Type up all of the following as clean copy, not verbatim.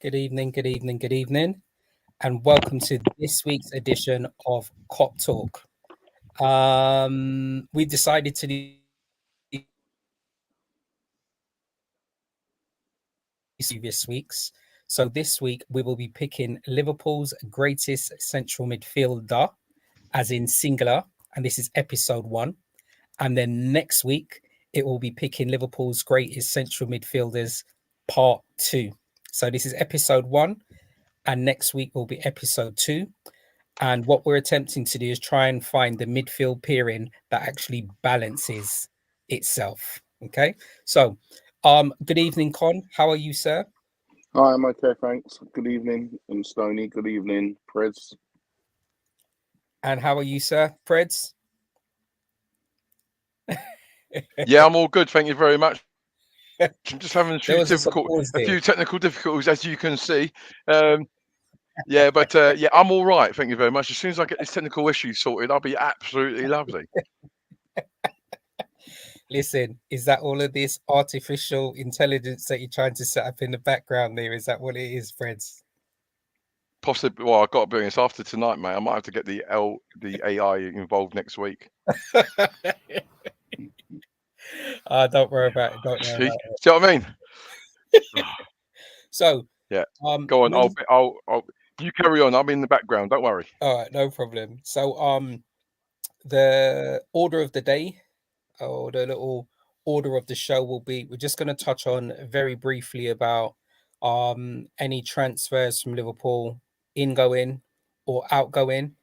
Good evening, and welcome to this week's edition of Cop Talk. We decided to do previous weeks. So this week we will be picking Liverpool's greatest central midfielder, as in singular, and this is episode 1. And then next week it will be picking Liverpool's greatest central midfielders, part 2. So this is episode 1. And next week will be episode 2. And what we're attempting to do is try and find the midfield pairing that actually balances itself. Okay. So, good evening, Con. How are you, sir? Hi, I'm okay, thanks. Good evening, Stoney. Good evening, Preds. And how are you, sir, Preds? Yeah, I'm all good. Thank you very much. I'm just having a few technical difficulties, as you can see. I'm all right. Thank you very much. As soon as I get this technical issue sorted, I'll be absolutely lovely. Listen, is that all of this artificial intelligence that you're trying to set up in the background there? Is that what it is, Freds? Possibly. Well, I've got to be honest. After tonight, mate, I might have to get the AI involved next week. Don't worry about it. Don't worry about it. See what I mean? So yeah, go on. I'll you carry on. I'm in the background. Don't worry. All right, no problem. So the order of the day, or the little order of the show, will be, we're just going to touch on very briefly about any transfers from Liverpool, ingoing or outgoing.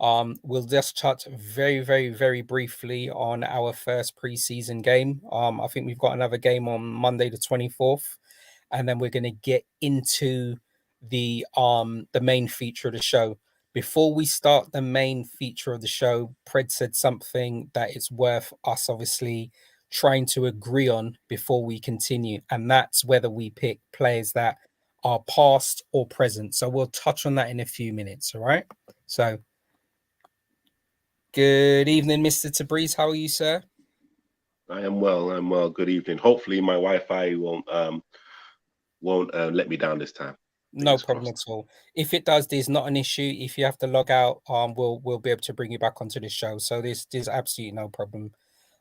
We'll just touch very briefly on our first pre-season game. I think we've got another game on Monday the 24th, and then we're going to get into the main feature of the show. Before we start the main feature of the show, Pred said something that it's worth us obviously trying to agree on before we continue, and that's whether we pick players that are past or present. So we'll touch on that in a few minutes. All right. So good evening, Mr. Tabriz. How are you, sir? I am well. Good evening. Hopefully my Wi-Fi won't let me down this time. No problem at all. If it does, there's not an issue. If you have to log out, we'll be able to bring you back onto the show. So there's absolutely no problem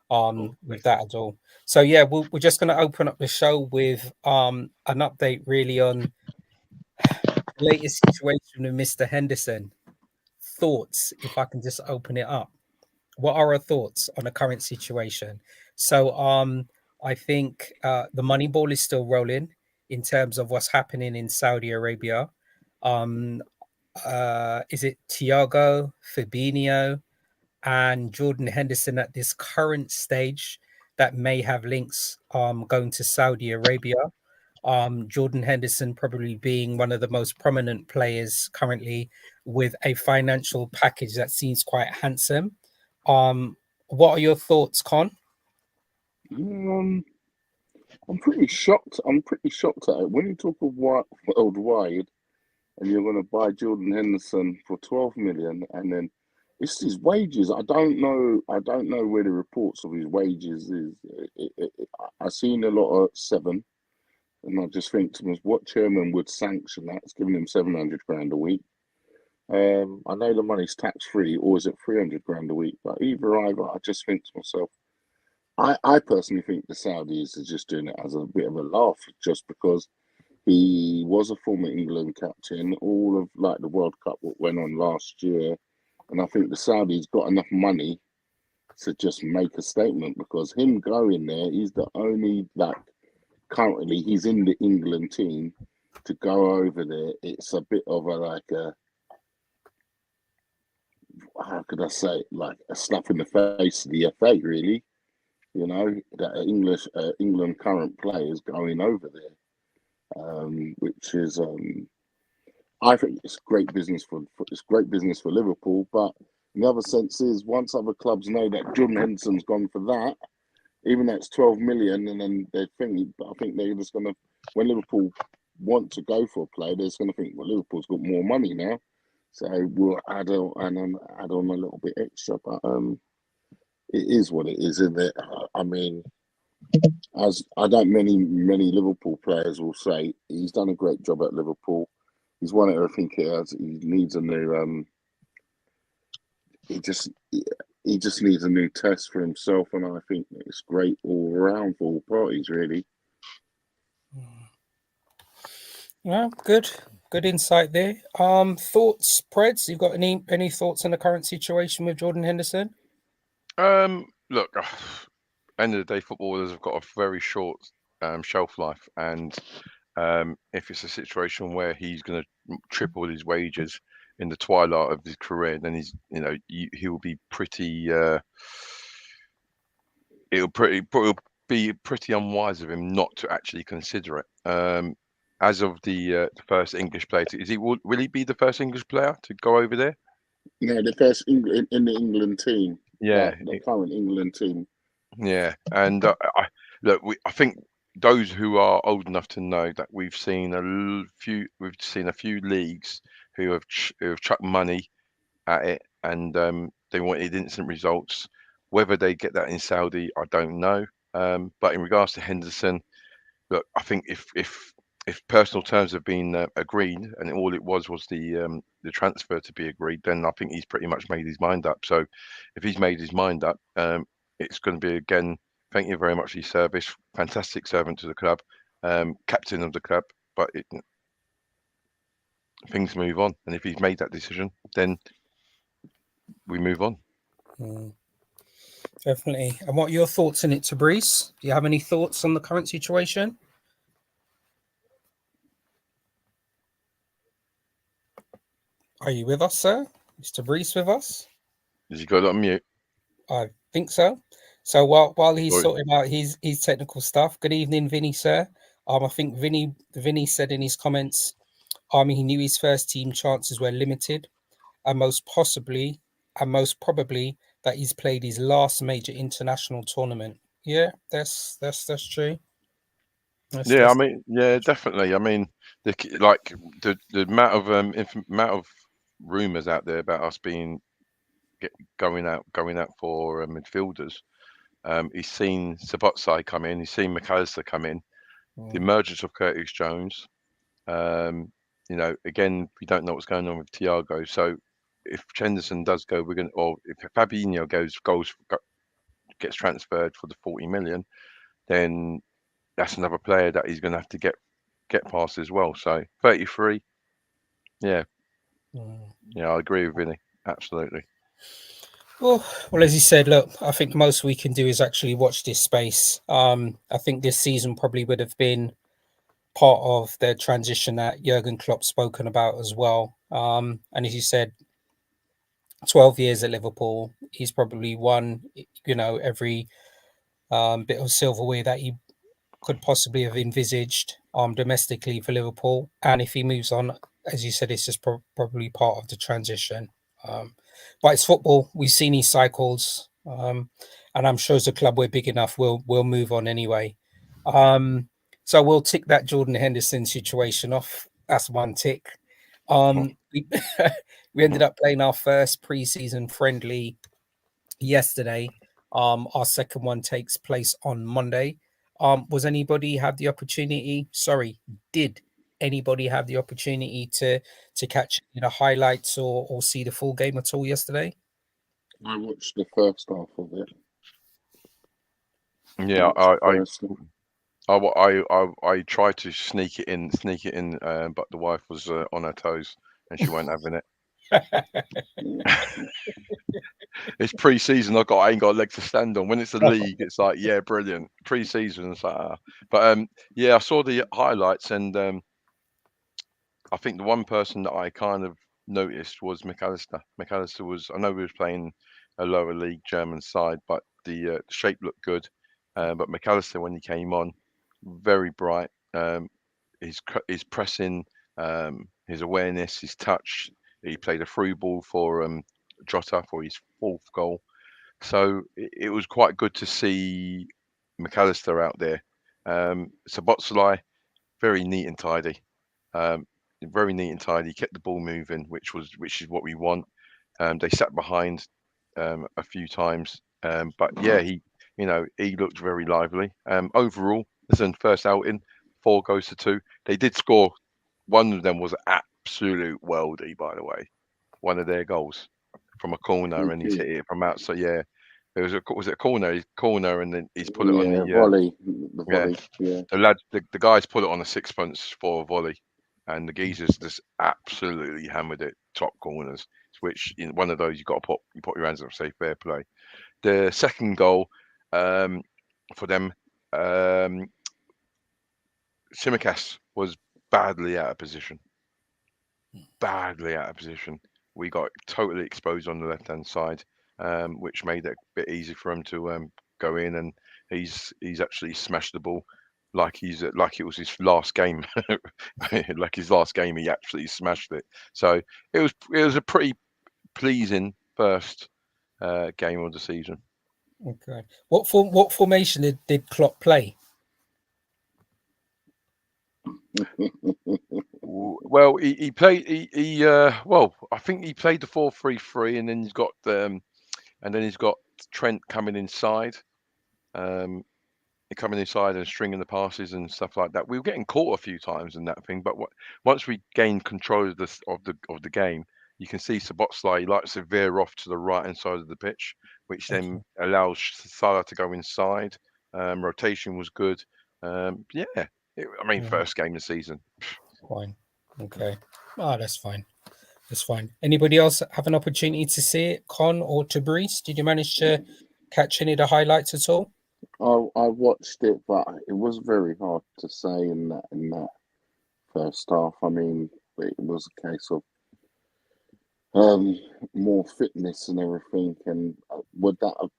with that at all. So yeah, we're just going to open up the show with an update really on the latest situation with Mr. Henderson. Thoughts, if I can just open it up. What are our thoughts on the current situation? So I think the money ball is still rolling in terms of what's happening in Saudi Arabia. Is it Thiago, Fabinho, and Jordan Henderson at this current stage that may have links going to Saudi Arabia? Jordan Henderson probably being one of the most prominent players currently with a financial package that seems quite handsome. What are your thoughts, Con? I'm pretty shocked. at it. When you talk of worldwide, and you're going to buy Jordan Henderson for 12 million, and then it's his wages. I don't know where the reports of his wages is. I've seen a lot of 7, and I just think to myself, what chairman would sanction that? It's giving him 700 grand a week. I know the money's tax free, or is it 300 grand a week? But either, I just think to myself, I personally think the Saudis are just doing it as a bit of a laugh, just because he was a former England captain. All of like the World Cup went on last year, and I think the Saudis got enough money to just make a statement, because him going there, he's the only, like, currently he's in the England team. To go over there, it's a bit of how could I say, like a slap in the face to the FA, really. You know, that England current players going over there, which is I think it's great business for Liverpool, but in the other sense is once other clubs know that Jordan Henderson's gone for that, even though it's 12 million, and then they're thinking, but I think they're just gonna, when Liverpool want to go for a player, they're just gonna think, well, Liverpool's got more money now, so we'll add on a little bit extra. But it is what it is, isn't it? I mean, as I don't many Liverpool players will say, he's done a great job at Liverpool. He's won everything he has. He needs a new. He just needs a new test for himself, and I think it's great all around for all parties, really. Yeah, good insight there. Thoughts, Preds? You got any thoughts on the current situation with Jordan Henderson? Look, end of the day, footballers have got a very short shelf life, and if it's a situation where he's going to triple his wages in the twilight of his career, then he'll be pretty. It'll be pretty unwise of him not to actually consider it. As of the first English player, will he be the first English player to go over there? No, the first in the England team. Yeah, the current England team. Yeah, and I think those who are old enough to know that we've seen a few leagues who have chucked money at it, and they wanted instant results. Whether they get that in Saudi, I don't know. But in regards to Henderson, look, I think if personal terms have been agreed, and all it was the transfer to be agreed, then I think he's pretty much made his mind up. So if he's made his mind up, it's going to be, again, thank you very much for your service, fantastic servant to the club, captain of the club, but things move on, and if he's made that decision, then we move on. Definitely. And what are your thoughts on it, Tabrice? Do you have any thoughts on the current situation? Are you with us, sir? Is Tabrice with us? Has he got it on mute? I think so. So while he's sorting out his technical stuff, good evening, Vinny, sir. I think Vinny said in his comments, he knew his first team chances were limited, and most probably that he's played his last major international tournament. Yeah, that's true. Definitely. I mean, the amount of rumours out there about us going out for midfielders. He's seen Sabotsai come in. He's seen McAllister come in. The emergence of Curtis Jones. Again, we don't know what's going on with Thiago. So if Henderson does go, if Fabinho gets transferred for the 40 million, then that's another player that he's going to have to get past as well. So 33, yeah, I agree with Vinny, absolutely. Well, as you said, look, I think most we can do is actually watch this space. I think this season probably would have been part of the transition that Jurgen Klopp spoken about as well. And as you said, 12 years at Liverpool, he's probably won, every bit of silverware that he could possibly have envisaged domestically for Liverpool. And if he moves on, as you said, it's just probably part of the transition. But it's football. We've seen these cycles, and I'm sure as a club we're big enough, we'll move on anyway. So we'll tick that Jordan Henderson situation off. That's one tick. We ended up playing our first pre-season friendly yesterday. Our second one takes place on Monday. Was anybody have the opportunity? Sorry, did anybody have the opportunity to catch highlights or see the full game at all yesterday? I watched the first half of it. Yeah, I tried to sneak it in, but the wife was on her toes and she weren't having it. It's pre-season. I ain't got a leg to stand on. When it's a league, it's like, yeah, brilliant. Pre-season, it's like, but I saw the highlights, and I think the one person that I kind of noticed was McAllister. I know he was playing a lower league German side, but the shape looked good. But McAllister, when he came on, very bright. His pressing, His awareness, his touch. He played a through ball for Jota for his 4th goal. So it was quite good to see McAllister out there. Szoboszlai, very neat and tidy. Very neat and tidy. Kept the ball moving, which is what we want. They sat behind a few times, but yeah, he looked very lively. Overall, listen, first outing, 4 goes to 2. They did score. One of them was an absolute worldie, by the way. One of their goals from a corner, and he's hit it from outside. Yeah, was it a corner, and then he's put it on the volley. The volley. Yeah. The guys put it on a 6-punch for a volley, and the geezers just absolutely hammered it top corners. Which in one of those you put your hands up, say fair play. The second goal for them, Tsimikas was badly out of position. We got totally exposed on the left-hand side, which made it a bit easy for him to go in, and he's actually smashed the ball like it was his last game. Like his last game, he actually smashed it. So it was a pretty pleasing first game of the season. Okay. What formation did Klopp play? Well, he played. Well, I think he played the 4-3-3, and then he's got Trent coming inside, and stringing the passes and stuff like that. We were getting caught a few times in that thing, but once we gained control of the game, you can see Szoboszlai likes to veer off to the right hand side of the pitch, which then allows Salah to go inside. Rotation was good. First game of the season. Fine. Okay. Oh, that's fine. That's fine. Anybody else have an opportunity to see it? Con or Tabriz? Did you manage to catch any of the highlights at all? I watched it, but it was very hard to say in that first half. I mean, it was a case of more fitness and everything, and would that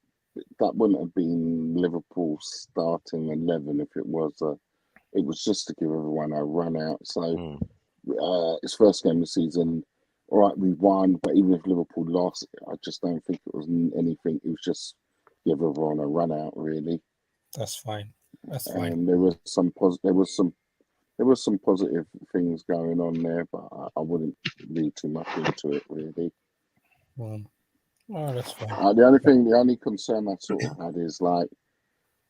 wouldn't have been Liverpool's starting 11 if it was just to give everyone a run out. So it's first game of the season. All right, we won, but even if Liverpool lost, I just don't think it was anything. It was just give everyone a run out, really. That's fine. That's fine. And there was some positive things going on there, but I wouldn't read too much into it, really. Oh, that's fine. The only concern I sort of had is, like,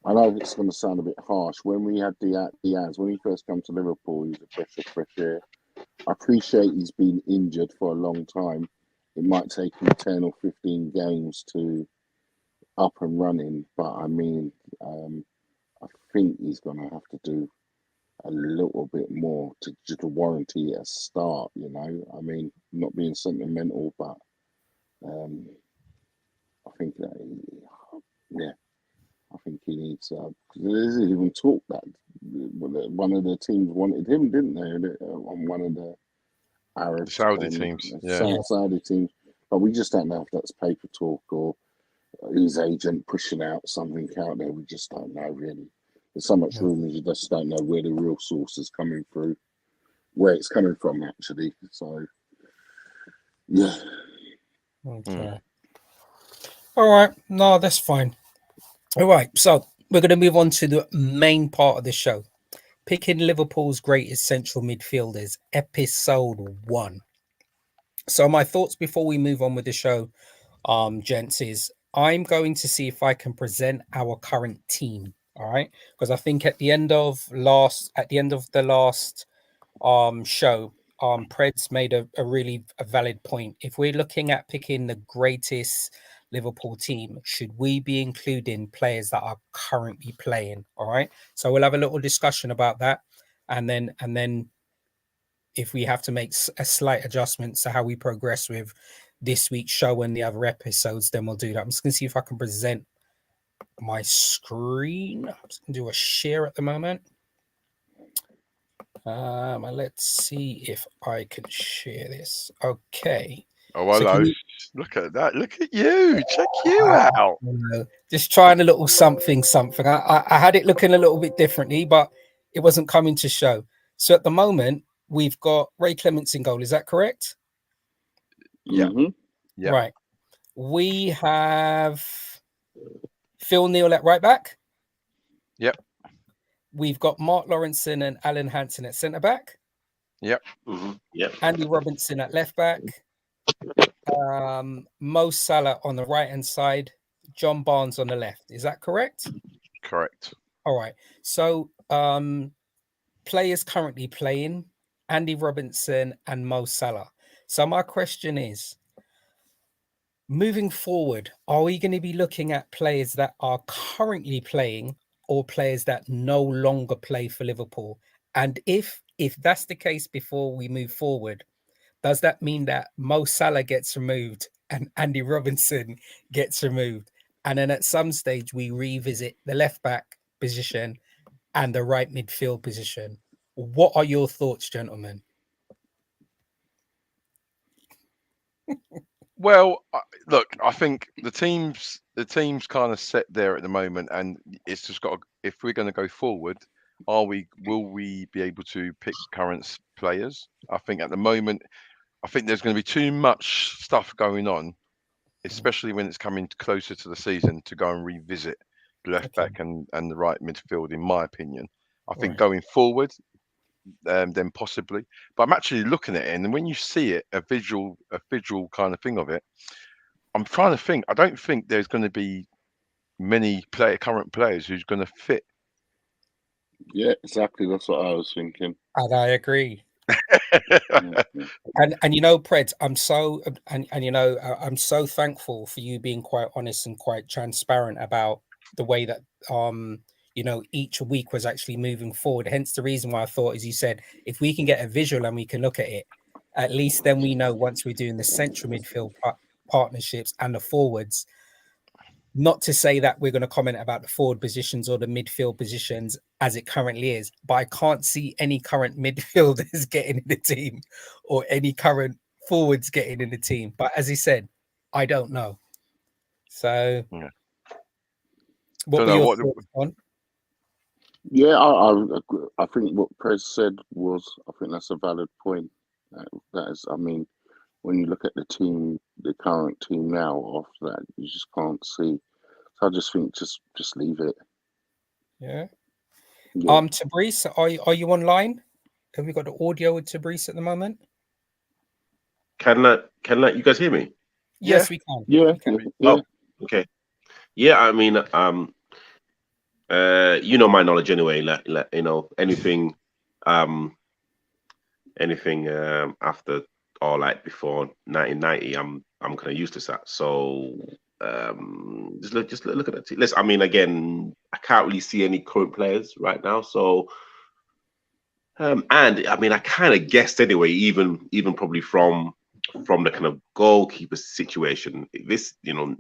I know it's going to sound a bit harsh. When we had Diaz, when he first came to Liverpool, he was a breath of fresh air. I appreciate he's been injured for a long time. It might take him 10 or 15 games to up and running, but I mean, I think he's going to have to do a little bit more to warranty a start, you know. I mean, not being sentimental, but I think that, I think he needs. There's even talk that one of the teams wanted him, didn't they? On one of the Arab Saudi teams, Saudi teams. But we just don't know if that's paper talk or his agent pushing out something out there. We just don't know, really. There's so much rumours, you just don't know where the real source is coming through, where it's coming from, actually. So, yeah. Okay. All right. No, that's fine. All right. So we're going to move on to the main part of the show. Picking Liverpool's greatest central midfielders, episode 1. So my thoughts before we move on with the show, gents, is I'm going to see if I can present our current team. All right, because I think at the end of the last show, Preds made a really valid point. If we're looking at picking the greatest Liverpool team, should we be including players that are currently playing? All right, so we'll have a little discussion about that, and then if we have to make a slight adjustments to how we progress with this week's show and the other episodes, then we'll do that. I'm just gonna see if I can present my screen. I'm just gonna do a share at the moment. Let's see if I can share this. Okay. Oh, hello. Look at that. Look at you. Check you out. Just trying a little something. I had it looking a little bit differently, but it wasn't coming to show. So at the moment, we've got Ray Clements in goal. Is that correct? Yeah. Mm-hmm. Yeah. Right. We have Phil Neal at right back. Yep. We've got Mark Lawrenson and Alan Hansen at centre back. Yep. Mm-hmm. Yep. Andy Robinson at left back. Mo Salah on the right hand side. John Barnes on the left. Is that correct? Correct. All right. So players currently playing Andy Robinson and Mo Salah. So my question is, moving forward, are we going to be looking at players that are currently playing or players that no longer play for Liverpool? And if that's the case before we move forward, does that mean that Mo Salah gets removed and Andy Robinson gets removed? And then at some stage we revisit the left back position and the right midfield position. What are your thoughts, gentlemen? Well, look, I think the team's kind of set there at the moment, and it's just got. If we're going to go forward, will we be able to pick current players? I think at the moment, I think there's going to be too much stuff going on, especially when it's coming closer to the season, to go and revisit the left back and the right midfield. In my opinion, I think going forward, then possibly. But I'm actually looking at it, and when you see it, a visual kind of thing of it, I'm trying to think. I don't think there's going to be many current players who's going to fit. Yeah, exactly. That's what I was thinking. And I agree. And you know, Pred, I'm so I'm so thankful for you being quite honest and quite transparent about the way that each week was actually moving forward. Hence the reason why I thought, as you said, if we can get a visual and we can look at it, at least then we know once we're doing the central midfield partnerships and the forwards. Not to say that we're going to comment about the forward positions or the midfield positions as it currently is, but I can't see any current midfielders getting in the team or any current forwards getting in the team. But as he said, I don't know. So, what were your thoughts on? Yeah, I think what Prez said was, I think that's a valid point. That is, I mean, when you look at the team, the current team now, after that, you just can't see. So I just think just leave it. Yeah. Tabrice, are you online? Have we got the audio with Tabrice at the moment? Can you guys hear me? Yes, we can. Yeah. We can. Oh, okay. Yeah, I mean, my knowledge anyway. Anything after or like before 1990, I'm kind of used to that. So just look at that. Listen, I mean, again, I can't really see any current players right now. So, and I mean, I kind of guessed anyway, even probably from the kind of goalkeeper situation. This, we're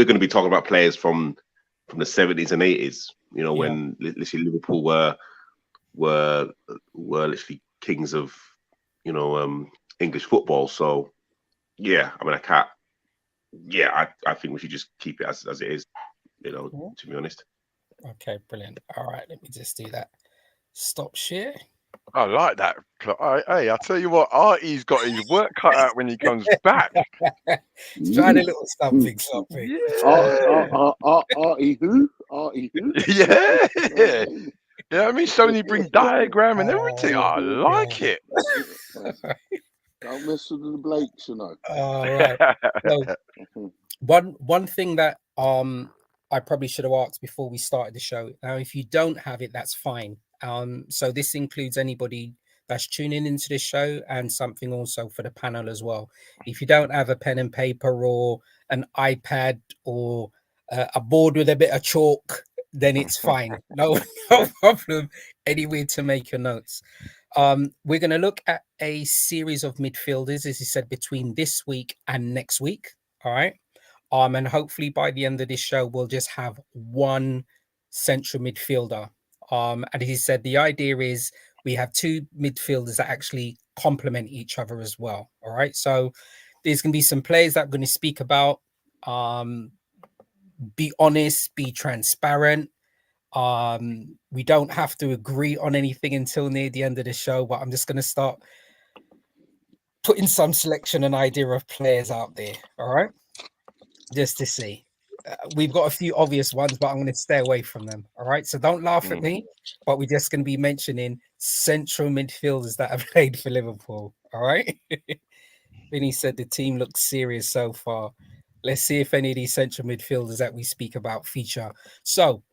going to be talking about players from the 70s and 80s. When literally Liverpool were literally kings of English football. So yeah, I mean, I can't. Yeah, I think we should just keep it as it is. To be honest. Okay, brilliant. All right, let me just do that. Stop share. I like that. Hey, I tell you what, Artie's got his work cut out when he comes back. He's trying a little something. Yeah. Artie who? Artie who? Yeah. Yeah, I mean, Sony bring diagram and everything. I like it. Don't mess with the Blakes, All right. So, one thing that I probably should have asked before we started the show. Now, if you don't have it, that's fine. So this includes anybody that's tuning into this show and something also for the panel as well. If you don't have a pen and paper or an iPad or a board with a bit of chalk, then it's fine. No problem. Anywhere to make your notes. We're going to look at a series of midfielders, as you said, between this week and next week. All right. And hopefully by the end of this show, we'll just have one central midfielder. And as he said, the idea is we have two midfielders that actually complement each other as well. All right. So there's going to be some players that I'm going to speak about. Be honest, be transparent. We don't have to agree on anything until near the end of the show, but I'm just going to start putting some selection and idea of players out there. All right, just to see. We've got a few obvious ones, but I'm going to stay away from them. All right, so don't laugh at me, but we're just going to be mentioning central midfielders that have played for Liverpool. All right. Vinny said the team looks serious so far. Let's see if any of these central midfielders that we speak about feature. So,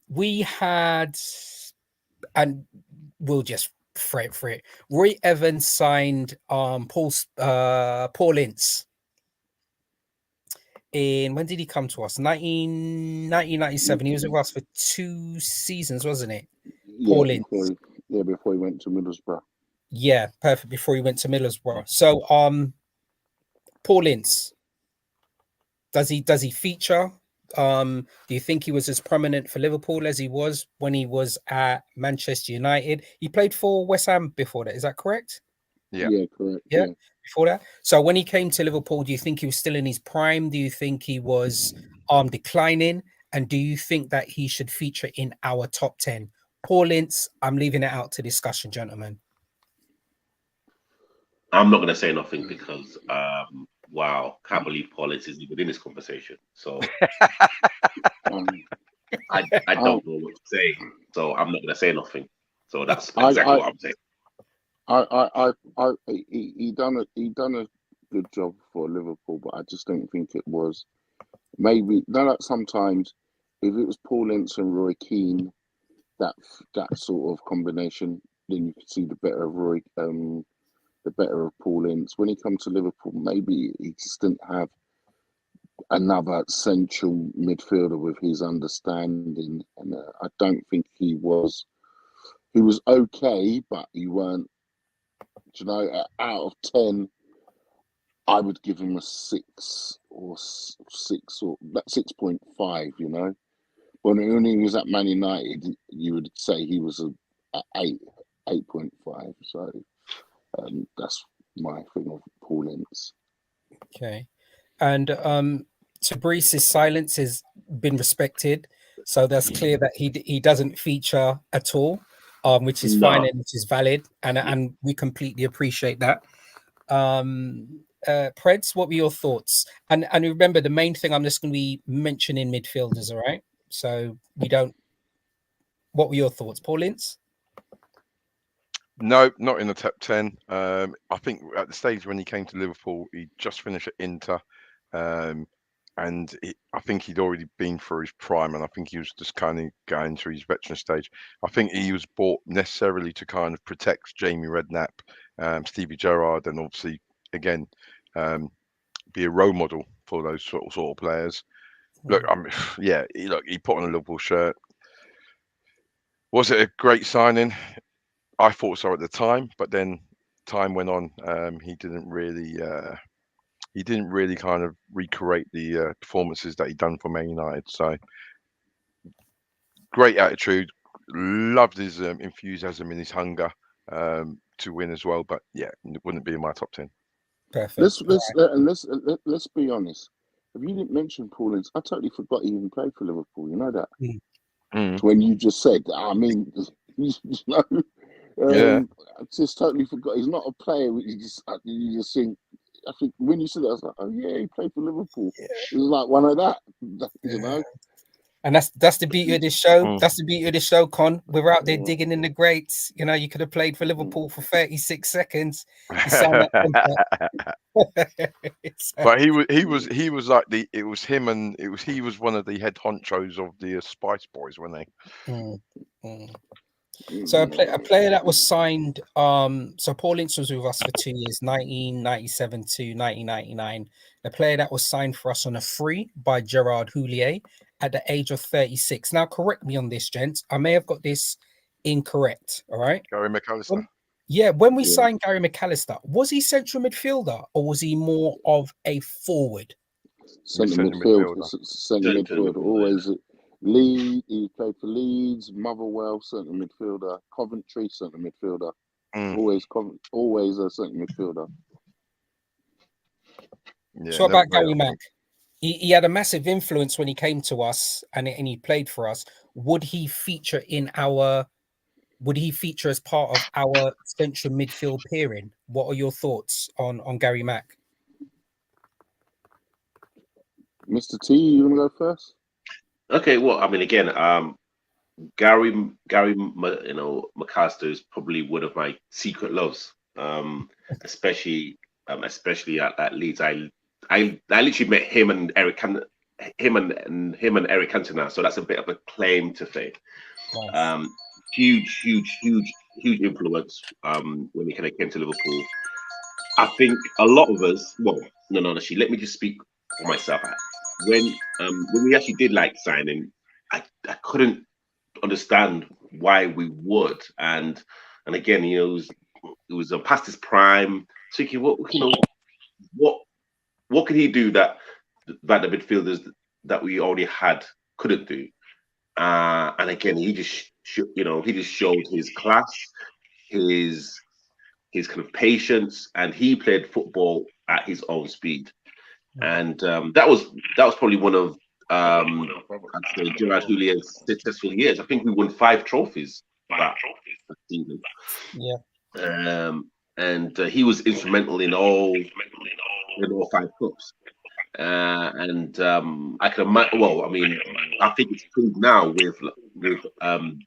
we had, and we'll just fret for it. Roy Evans signed Paul Ince. When did he come to us? 1997. He was with us for 2 seasons, wasn't it? Paul Ince. Before he went to Middlesbrough. Yeah, perfect. Before he went to Middlesbrough. So, Paul Ince, does he feature? Do you think he was as prominent for Liverpool as he was when he was at Manchester United? He played for West Ham before that. Is that correct? Yeah, correct. Yeah, before that. So when he came to Liverpool, do you think he was still in his prime? Do you think he was declining? And do you think that he should feature in our top 10? Paul Ince, I'm leaving it out to discussion, gentlemen. I'm not going to say nothing because, wow, can't believe Paul Ince is even in this conversation. So I don't know what to say. So I'm not going to say nothing. So that's exactly what I'm saying. He done a good job for Liverpool, but I just don't think it was. Maybe sometimes if it was Paul Ince and Roy Keane, that sort of combination, then you could see the better of Paul Ince. When he come to Liverpool, maybe he just didn't have another central midfielder with his understanding, and I don't think he was. He was okay, but he weren't. Out of 10, I would give him a 6 or 6.5. When he was at Man United, you would say he was a 8.5. So that's my thing of Paul Ince. Okay, and Tabrice's silence has been respected, so that's clear that he doesn't feature at all, which is fine and which is valid, and we completely appreciate that. Preds, what were your thoughts? And remember, the main thing I'm just going to be mentioning midfielders, all right? So we don't. What were your thoughts, Paul Ince? No, not in the top 10. I think at the stage when he came to Liverpool, he just finished at Inter, and I think he'd already been through his prime, and I think he was just kind of going through his veteran stage. I think he was bought necessarily to kind of protect Jamie Redknapp, Stevie Gerrard, and obviously again be a role model for those sort of players. Look, he put on a Liverpool shirt. Was it a great signing? I thought so at the time, but then time went on. He didn't really kind of recreate the performances that he'd done for Man United. So great attitude, loved his enthusiasm and his hunger to win as well. But yeah, it wouldn't be in my top 10. Perfect. Let's be honest. If you didn't mention Paul Ince, I totally forgot he even played for Liverpool. You know that. When you just said, I mean, I just totally forgot. He's not a player. You just think. I think when you said that, I was like, oh yeah, he played for Liverpool. Yeah. It was like one of that, And that's the beauty of this show. That's the beauty of this show, Con. We're out there digging in the greats. You could have played for Liverpool for 36 seconds. But he was like he was one of the head honchos of the Spice Boys, weren't they? So a player that was signed, so Paul Ince was with us for 2 years, 1997 to 1999. A player that was signed for us on a free by Gerard Houllier at the age of 36. Now, correct me on this, gents. I may have got this incorrect. All right. Gary McAllister. When we signed Gary McAllister, was he central midfielder or was he more of a forward? Centre midfielder. Always. Leeds, he played for Leeds, Motherwell, centre midfielder, Coventry, centre midfielder. Always a centre midfielder. Yeah, so about Gary Mack? He had a massive influence when he came to us and he played for us. would he feature in our? Would he feature as part of our central midfield pairing? What are your thoughts on Gary Mack? Mr. T, you want to go first? Okay, well, I mean, again, Gary, McAllister is probably one of my secret loves, especially at Leeds. I literally met him and Eric him and Eric Cantona, so that's a bit of a claim to fame. Nice. Huge influence when he kind of came to Liverpool. I think a lot of us, well, no, actually, let me just speak for myself. When we actually did like signing, I couldn't understand why we would, and again, it was past his prime. Thinking, what could he do that the midfielders that we already had couldn't do? And again, he just showed his class, his kind of patience, and he played football at his own speed. And that was probably one of I'd say Gerard Houllié's successful years. I think we won 5 trophies that season. Yeah. And he was instrumental in all 5 cups. And I can imagine. Well, I mean, I think it's proved now with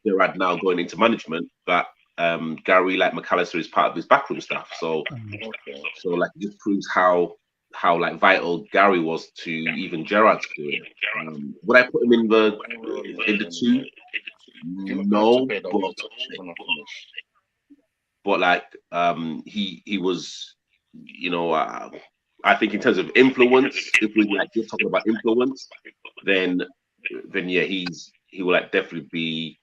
Gerard now going into management that Gary, like McAllister, is part of his backroom staff. So like, it just proves how like vital Gary was to even Gerrard's career. Would I put him in the 2? No, but like he was, I think in terms of influence, if we like just talking about influence, then yeah, he will like definitely be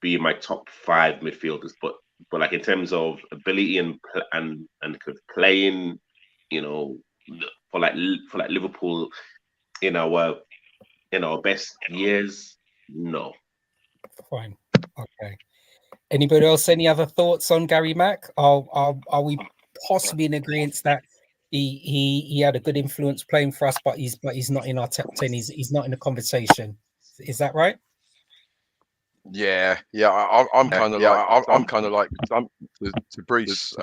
in my top 5 midfielders. But like in terms of ability and kind of playing, for Liverpool in our best years, no. Fine. Okay. Anybody else? Any other thoughts on Gary Mack? Are we possibly in agreement that he had a good influence playing for us, but he's not in our top 10. He's not in the conversation. Is that right? Yeah. I'm kind of like to Brees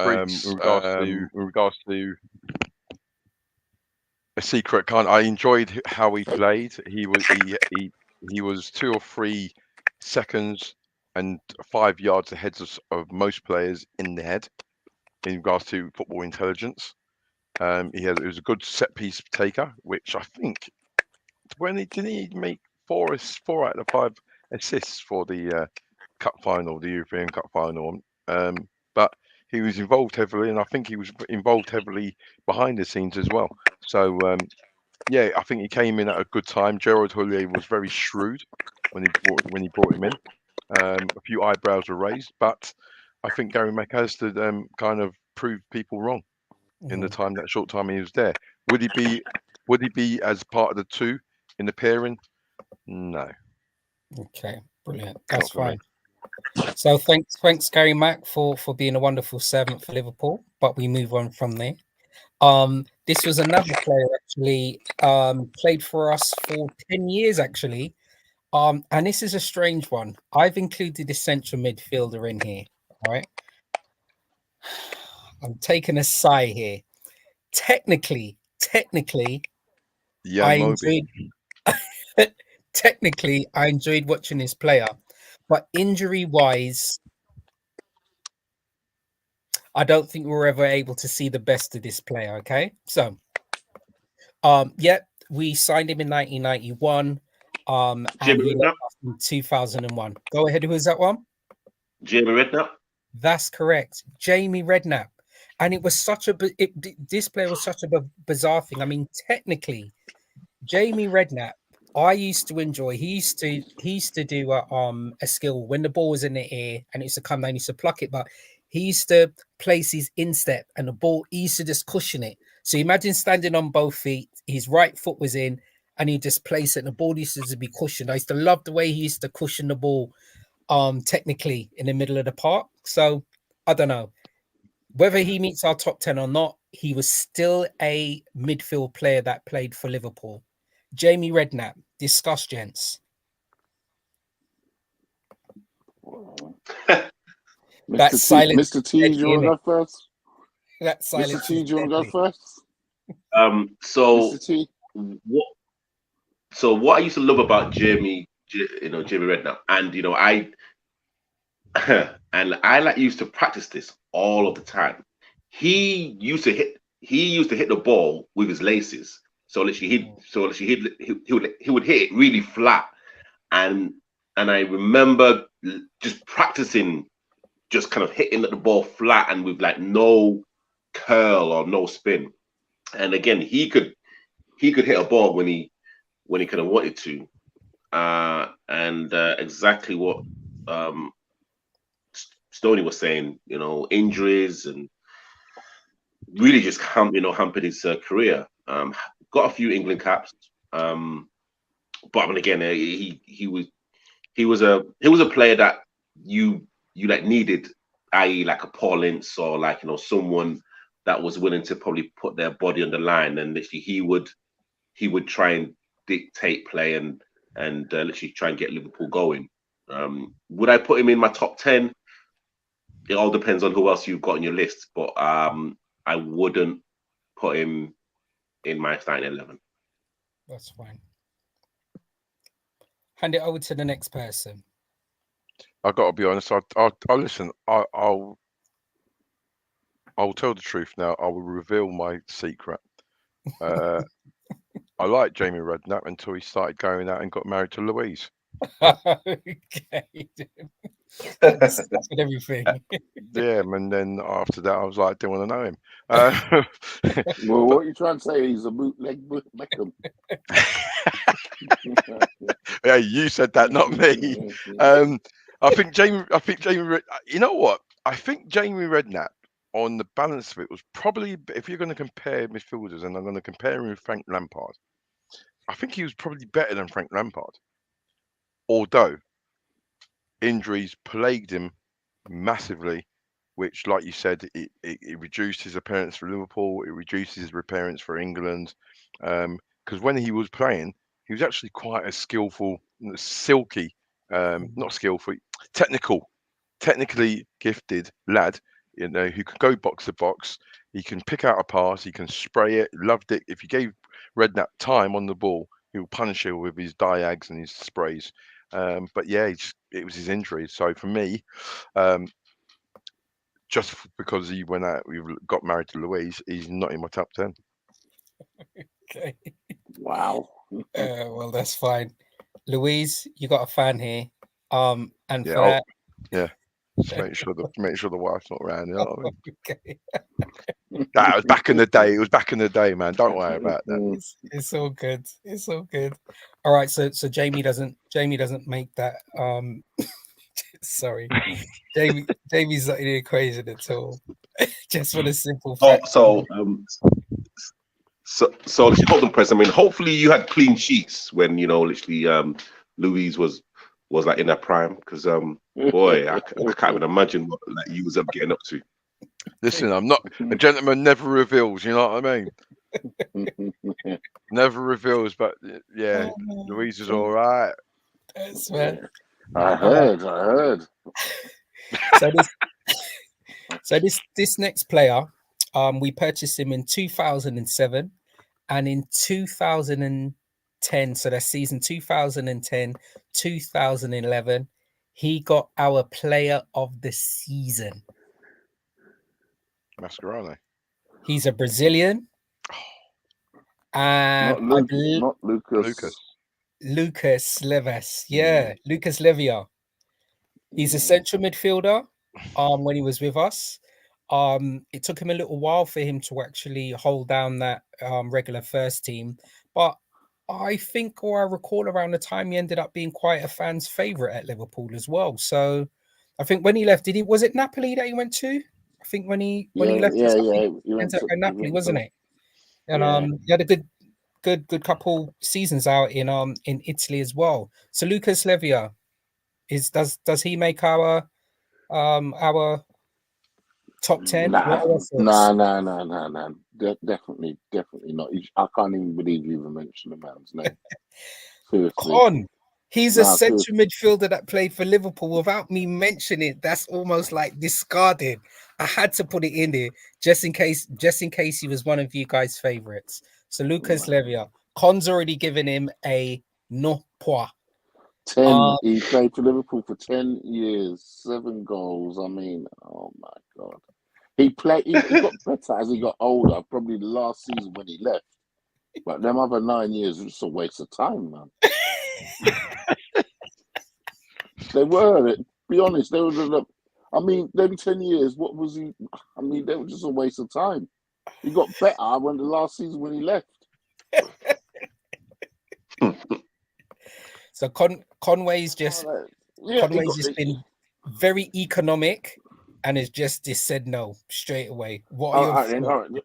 in regards to a secret kind. I enjoyed how he played. He was 2 or 3 seconds and 5 yards ahead of most players in the head in regards to football intelligence. He was a good set piece taker, which I think didn't he make 4 out of 5 assists for the cup final, the European Cup final. But he was involved heavily, and I think he was involved heavily behind the scenes as well. So yeah, I think he came in at a good time. Gerard Houllier was very shrewd when he brought him in. A few eyebrows were raised, but I think Gary McAllister kind of proved people wrong in the short time he was there. Would he be as part of the 2 in the pairing? No. Okay, brilliant. That's fine. So thanks Gary Mack for being a wonderful servant for Liverpool. But we move on from there. This was another player actually played for us for 10 years actually. And this is a strange one. I've included this central midfielder in here. All right. I'm taking a sigh here. Technically, yeah, I enjoyed watching this player, but injury-wise, I don't think we were ever able to see the best of this player. Okay, so yeah, we signed him in 1991, and he left us in 2001. Go ahead, who is that one? Jamie Redknapp. That's correct, Jamie Redknapp. And it was this player was such a bizarre thing. I mean, technically, Jamie Redknapp, I used to enjoy. He used to do a skill when the ball was in the air and it used to come down. He used to pluck it, but he used to place his instep and the ball. He used to just cushion it. So imagine standing on both feet. His right foot was in, and he just place it. And the ball used to be cushioned. I used to love the way he used to cushion the ball, technically in the middle of the park. So I don't know. Whether he meets our top 10 or not, he was still a midfield player that played for Liverpool. Jamie Redknapp, discuss, gents. That silence. Mr. T, do you want to go first? That silence. Mr. T, do you want to go first? So Mr. T, what I used to love about Jamie Redknapp, and I used to practice this all of the time. He used to hit the ball with his laces. So literally he would hit it really flat, and I remember just practicing, just kind of hitting the ball flat and with like no curl or no spin. And again, he could hit a ball when he kind of wanted to, and exactly what Stoney was saying, injuries and really just hampered his career. Got a few England caps, but again, he was a player that you like needed, i.e. like a Paul Ince or like someone that was willing to probably put their body on the line, and literally he would try and dictate play and literally try and get Liverpool going. Would I put him in my top 10? It all depends on who else you've got on your list, but I wouldn't put him in my starting 11. That's fine. Hand it over to the next person. I got to be honest. I'll listen. I'll tell the truth now. I will reveal my secret. I liked Jamie Redknapp until he started going out and got married to Louise. Okay. That's everything. Yeah, and then after that, I was like, I didn't want to know him. well, what are you trying to say? He's a bootleg Beckham. Yeah, you said that, not me. I think Jamie. You know what? I think Jamie Redknapp, on the balance of it, was probably, if you're going to compare midfielders, and I'm going to compare him with Frank Lampard, I think he was probably better than Frank Lampard. Although injuries plagued him massively, which, like you said, it reduced his appearance for Liverpool. It reduced his appearance for England. Because when he was playing, he was actually quite a skillful, silky, not skillful, technically gifted lad. Who could go box to box. He can pick out a pass. He can spray it. Loved it. If you gave Redknapp time on the ball, he will punish you with his diags and his sprays. But yeah, it was his injuries. So for me, just because he went out, we got married to Louise, he's not in my top 10. Okay. Wow. Well, that's fine. Louise, you got a fan here. And yeah, for that, yeah. Just make sure the wife's not around. You know what I mean? Okay. That was back in the day. It was back in the day, man. Don't worry about that. It's all good. It's all good. All right. So Jamie doesn't make that. Sorry, Jamie's not in the equation at all. Just for the simple fact. So hold on, press. I mean, hopefully you had clean sheets when literally Louise was like in her prime, because boy, I can't even imagine what like you was up getting up to. Listen, I'm not a gentleman. Never reveals. You know what I mean? Never reveals. But yeah, Louise is all right. That's man. I heard. So this next player, we purchased him in 2007, and in 2010, so that's season 2010, 2011, he got our player of the season. Mascherano. He's a Brazilian. And not Lucas. Lucas Leves. Yeah, Lucas Levia. He's a central midfielder. When he was with us, it took him a little while for him to actually hold down that regular first team, but I think, or I recall, around the time he ended up being quite a fan's favorite at Liverpool as well. So I think when he left, was it Napoli that he went to? I think when he left, he went to Napoli, wasn't it? And he had a good couple seasons out in Italy as well. So Lucas Levia does he make our top 10? Nah. Definitely not. I can't even believe you even mentioned the man's name. Seriously. He's a central midfielder that played for Liverpool. Without me mentioning it, that's almost like discarded. I had to put it in there just in case he was one of you guys' favorites. So Lucas Levia, Con's already given him a no point. 10. He played for Liverpool for 10 years, 7 goals. I mean, oh my God. He got better as he got older, probably the last season when he left. But them other 9 years was just a waste of time, man. They were, be honest, they were, I mean, them 10 years, what was he? I mean, they were just a waste of time. He got better when the last season when he left. So Conway's just been very economic and has just said no straight away. What are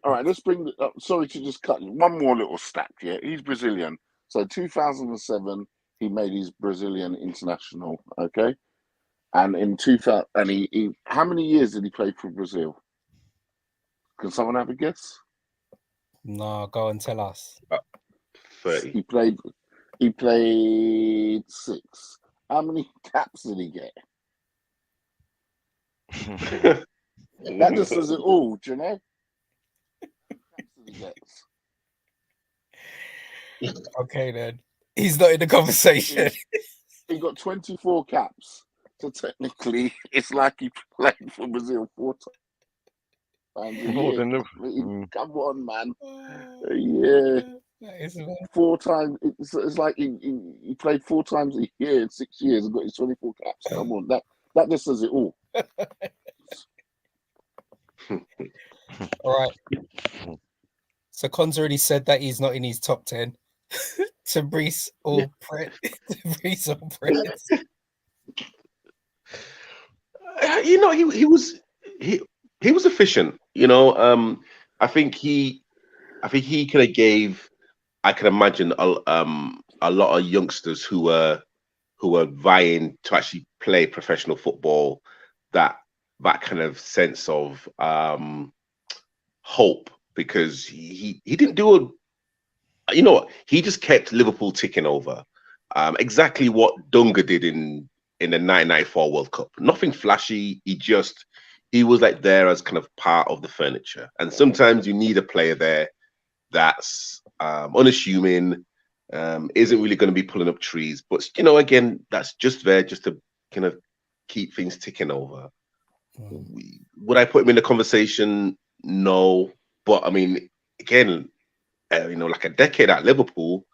all right. Let's bring. Sorry to just cut one more little stat. Yeah, he's Brazilian. So 2007, he made his Brazilian international. Okay, and in 2000, and he how many years did he play for Brazil? Can someone have a guess? No, go and tell us. 30. He played 6. How many caps did he get? That just says it all, do you know? Okay, then. He's not in the conversation. He got 24 caps. So technically, it's like he played for Brazil 4 times a More year. than Come on, man. Yeah. 4 times. It's like he played 4 times a year in 6 years and got his 24 caps. Come on, that just says it all. All right. So Con's already said that he's not in his top 10. To Brees or Brett. You know, he was efficient. You know, I think he could have gave. I can imagine a lot of youngsters who were vying to actually play professional football that kind of sense of hope, because he didn't do you know what, he just kept Liverpool ticking over, exactly what Dunga did in the 1994 World Cup. Nothing flashy. He was like there as kind of part of the furniture. And sometimes you need a player there that's unassuming, isn't really going to be pulling up trees, but you know, again, that's just there just to kind of keep things ticking over. Would I put him in the conversation? No, but I mean, again, you know, like a decade at Liverpool,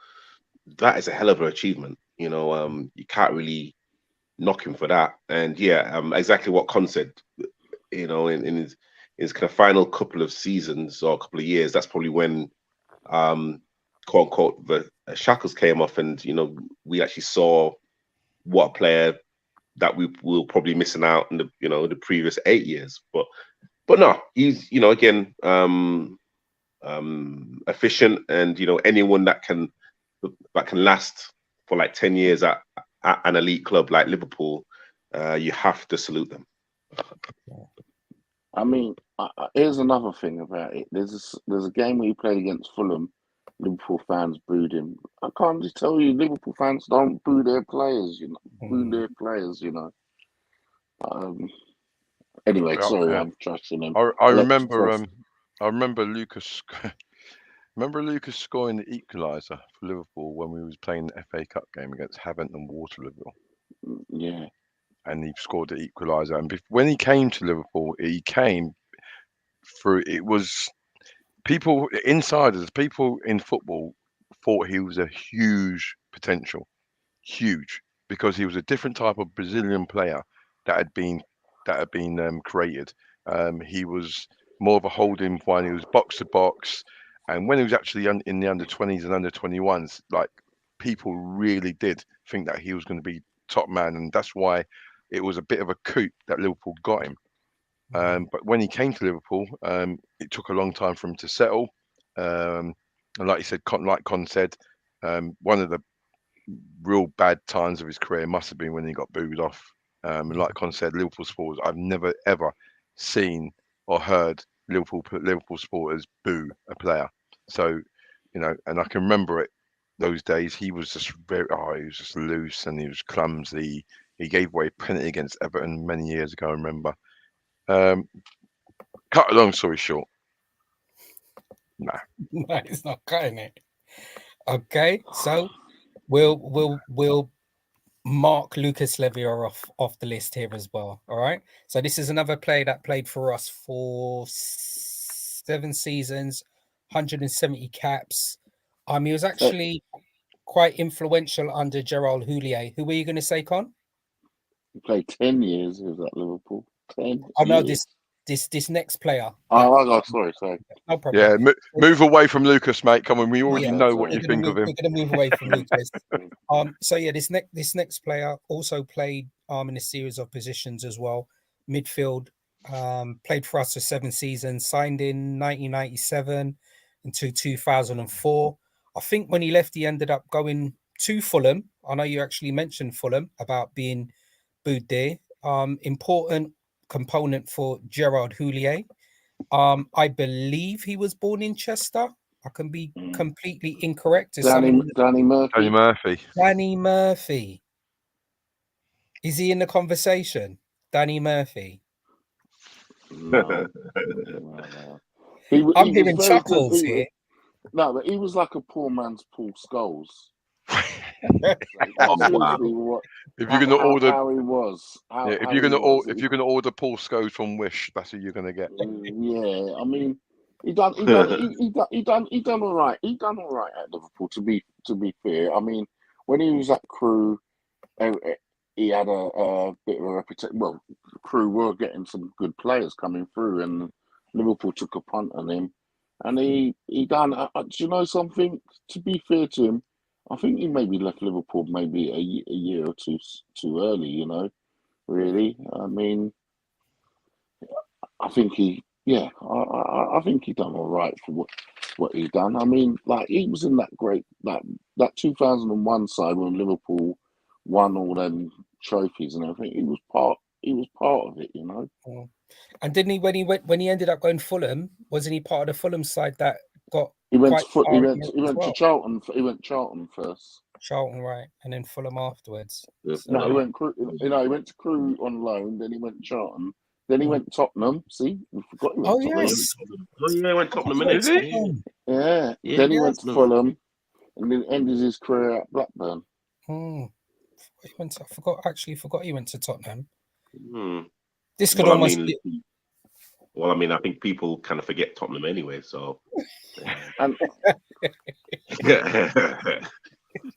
that is a hell of an achievement. You know, you can't really knock him for that. And yeah, exactly what Con said. You know, in his kind of final couple of seasons or a couple of years, that's probably when, quote unquote, the shackles came off, and you know, we actually saw what a player that we were probably missing out in the previous 8 years. But no, he's, you know, again, efficient, and you know, anyone that can last for like 10 years at an elite club like Liverpool, you have to salute them. I mean, here's another thing about it. There's a game where he played against Fulham. Liverpool fans booed him. I can't just tell you, Liverpool fans don't boo their players, you know. Boo their players, you know. Anyway, sorry, I'm trusting him. I remember Lucas. Remember Lucas scoring the equaliser for Liverpool when we was playing the FA Cup game against Havant and Waterlooville. Yeah. And he scored the equaliser. And when he came to Liverpool, he came through. It was insiders, people in football thought he was a huge potential, because he was a different type of Brazilian player that had been created. He was more of a holding one. He was box to box, and when he was actually in the under-20s and under-21s, like, people really did think that he was going to be top man, and that's why it was a bit of a coup that Liverpool got him. But when he came to Liverpool, it took a long time for him to settle. And like you said, like Con said, one of the real bad times of his career must have been when he got booed off. And like Con said, Liverpool supporters, I've never ever seen or heard Liverpool supporters boo a player. So, you know, and I can remember it those days. He was just he was just loose and he was clumsy. He gave away a penalty against Everton many years ago, I remember. Cut a long story short. No, it's not cutting it. Okay, so we'll mark Lucas Levior off the list here as well. All right. So this is another player that played for us for 7 seasons, 170 caps. He was actually quite influential under Gerard Houllier. Who were you going to say, Con? He played 10 years. He was at Liverpool. 10 no, years. this next player. Sorry. No problem. Yeah, move away from Lucas, mate. Come on, we already know what you think of him. We're going to move away from Lucas. So yeah, this next player also played in a series of positions as well. Midfield, played for us for 7 seasons, signed in 1997 until 2004. I think when he left, he ended up going to Fulham. I know you actually mentioned Fulham about being booed there. Important component for Gerard Houllier. I believe he was born in Chester. I can be completely incorrect. Danny Murphy. Danny Murphy. Is he in the conversation? Danny Murphy. No. I'm hearing chuckles here. No, but he was like a poor man's Paul Scholes. Wow. If you're going to order, how he was. if you're going to order Paul Scholes from Wish, that's who you're going to get. Yeah, I mean, he done all right. He done all right at Liverpool. To be fair, I mean, when he was at Crewe, he had a bit of a reputation. Well, Crewe were getting some good players coming through, and Liverpool took a punt on him. And he done. Do you know something? To be fair to him, I think he maybe left Liverpool maybe a year or two too early. You know, really. I mean, I think I think he done all right for what he done. I mean, like he was in that great that 2001 side when Liverpool won all them trophies and everything. He was part of it, you know. And didn't he when he ended up going Fulham? Wasn't he part of the Fulham side that got? He went to Charlton. He went Charlton first. Charlton, right, and then Fulham afterwards. No, he went. He went to Crewe on loan. Then he went Charlton. Then he went Tottenham. See, we forgot he went Tottenham. Yes. Oh yeah, he went Tottenham, is he? Yeah. Then he went to Fulham, and then ended his career at Blackburn. I forgot he went to Tottenham. This could Well, I mean, I think people kind of forget Tottenham anyway. So, and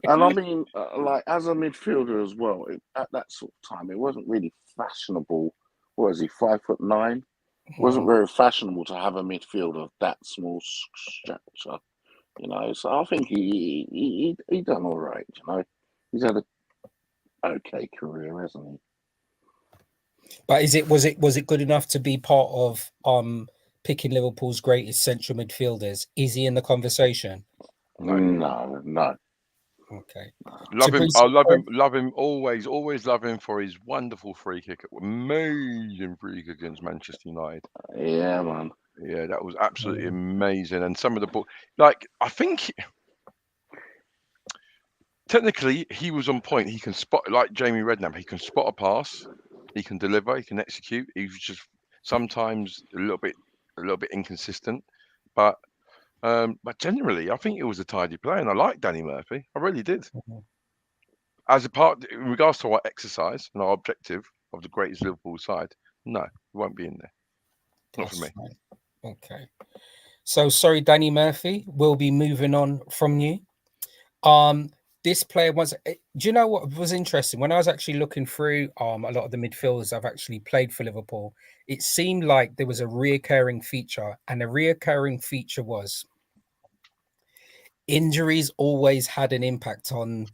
I mean, like as a midfielder as well, at that sort of time, it wasn't really fashionable. What was he, 5'9"? It wasn't very fashionable to have a midfielder of that small stature, you know. So I think he done all right, you know. He's had a okay career, hasn't he? But was it good enough to be part of picking Liverpool's greatest central midfielders? Is he in the conversation? No. Okay. Love him. Always love him for his wonderful free kick. Amazing free kick against Manchester United. Yeah, man. Yeah, that was absolutely amazing. And some of the ball, like I think technically he was on point. He can spot, like Jamie Redknapp. He can spot a pass. He can deliver. He can execute. He was just sometimes a little bit inconsistent, but generally, I think it was a tidy play, and I like Danny Murphy. I really did. As a part, in regards to our exercise and our objective of the greatest Liverpool side, no, it won't be in there. Not for me. Fine. Okay. So sorry, Danny Murphy. We'll be moving on from you. This player was. Do you know what was interesting? When I was actually looking through a lot of the midfielders I've actually played for Liverpool, it seemed like there was a reoccurring feature, and the reoccurring feature was injuries always had an impact on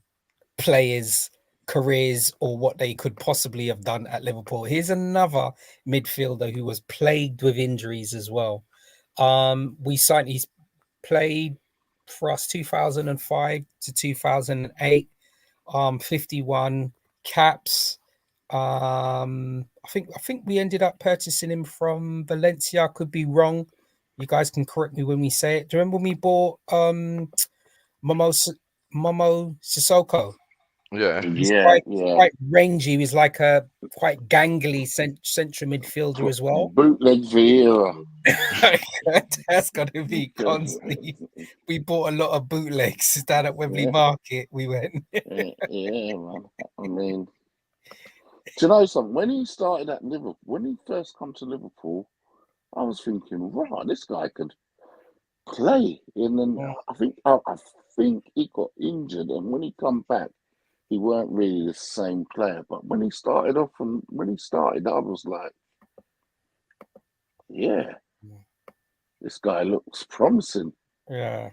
players' careers or what they could possibly have done at Liverpool. Here's another midfielder who was plagued with injuries as well. He's played for us 2005 to 2008, 51 caps. I think we ended up purchasing him from Valencia. I could be wrong. You guys can correct me when we say it. Do you remember when we bought Momo Sissoko. Yeah. He's Yeah, quite rangy. He's like a quite gangly central midfielder as well. bootleg Vieira. That's got to be constantly. We bought a lot of bootlegs down at Wembley Market. We went. Yeah, man. I mean, do you know something? When he started at Liverpool, when he first come to Liverpool, I was thinking, right, this guy could play. And then I think he got injured, and when he come back, he weren't really the same player. But when he started, I was like, yeah, this guy looks promising. Yeah.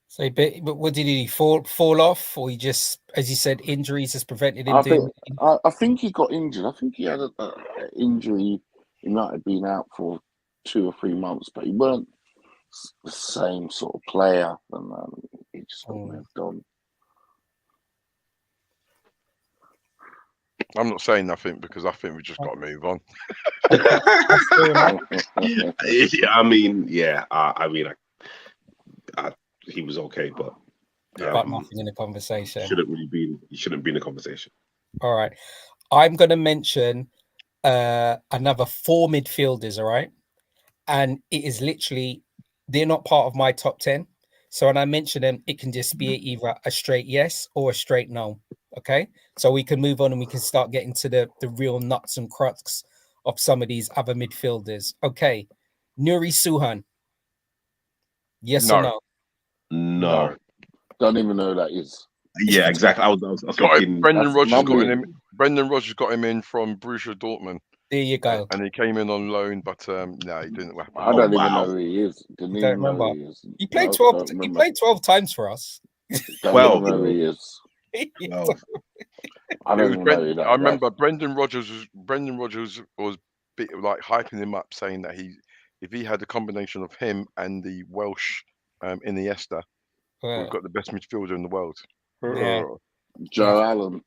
So, but what did he fall off, or he just, as you said, injuries has prevented him doing? I think he got injured. I think he had an injury. He might have been out for 2 or 3 months, but he weren't the same sort of player, and he just got moved on. I'm not saying nothing because I think we just got to move on. I mean, he was okay, but nothing in the conversation. He shouldn't be in the conversation. All right, I'm going to mention another 4 midfielders. All right, and it is literally, they're not part of my top 10. So when I mention them, it can just be either a straight yes or a straight no. Okay, so we can move on and we can start getting to the real nuts and crux of some of these other midfielders. Okay, Nuri Suhan. Yes or no? No. Don't even know who that is. Yeah, exactly. I was thinking, Brendan Rodgers got him in from Borussia Dortmund. There you go. And he came in on loan, but no, he didn't happen. I don't even know who he is. Didn't even remember. Know who he is. He played 12. He played 12 times for us. Don't even know who he is. I remember Brendan Rodgers was bit like hyping him up, saying that if he had a combination of him and the Welsh Iniesta, we've got the best midfielder in the world. Yeah. Joe Allen.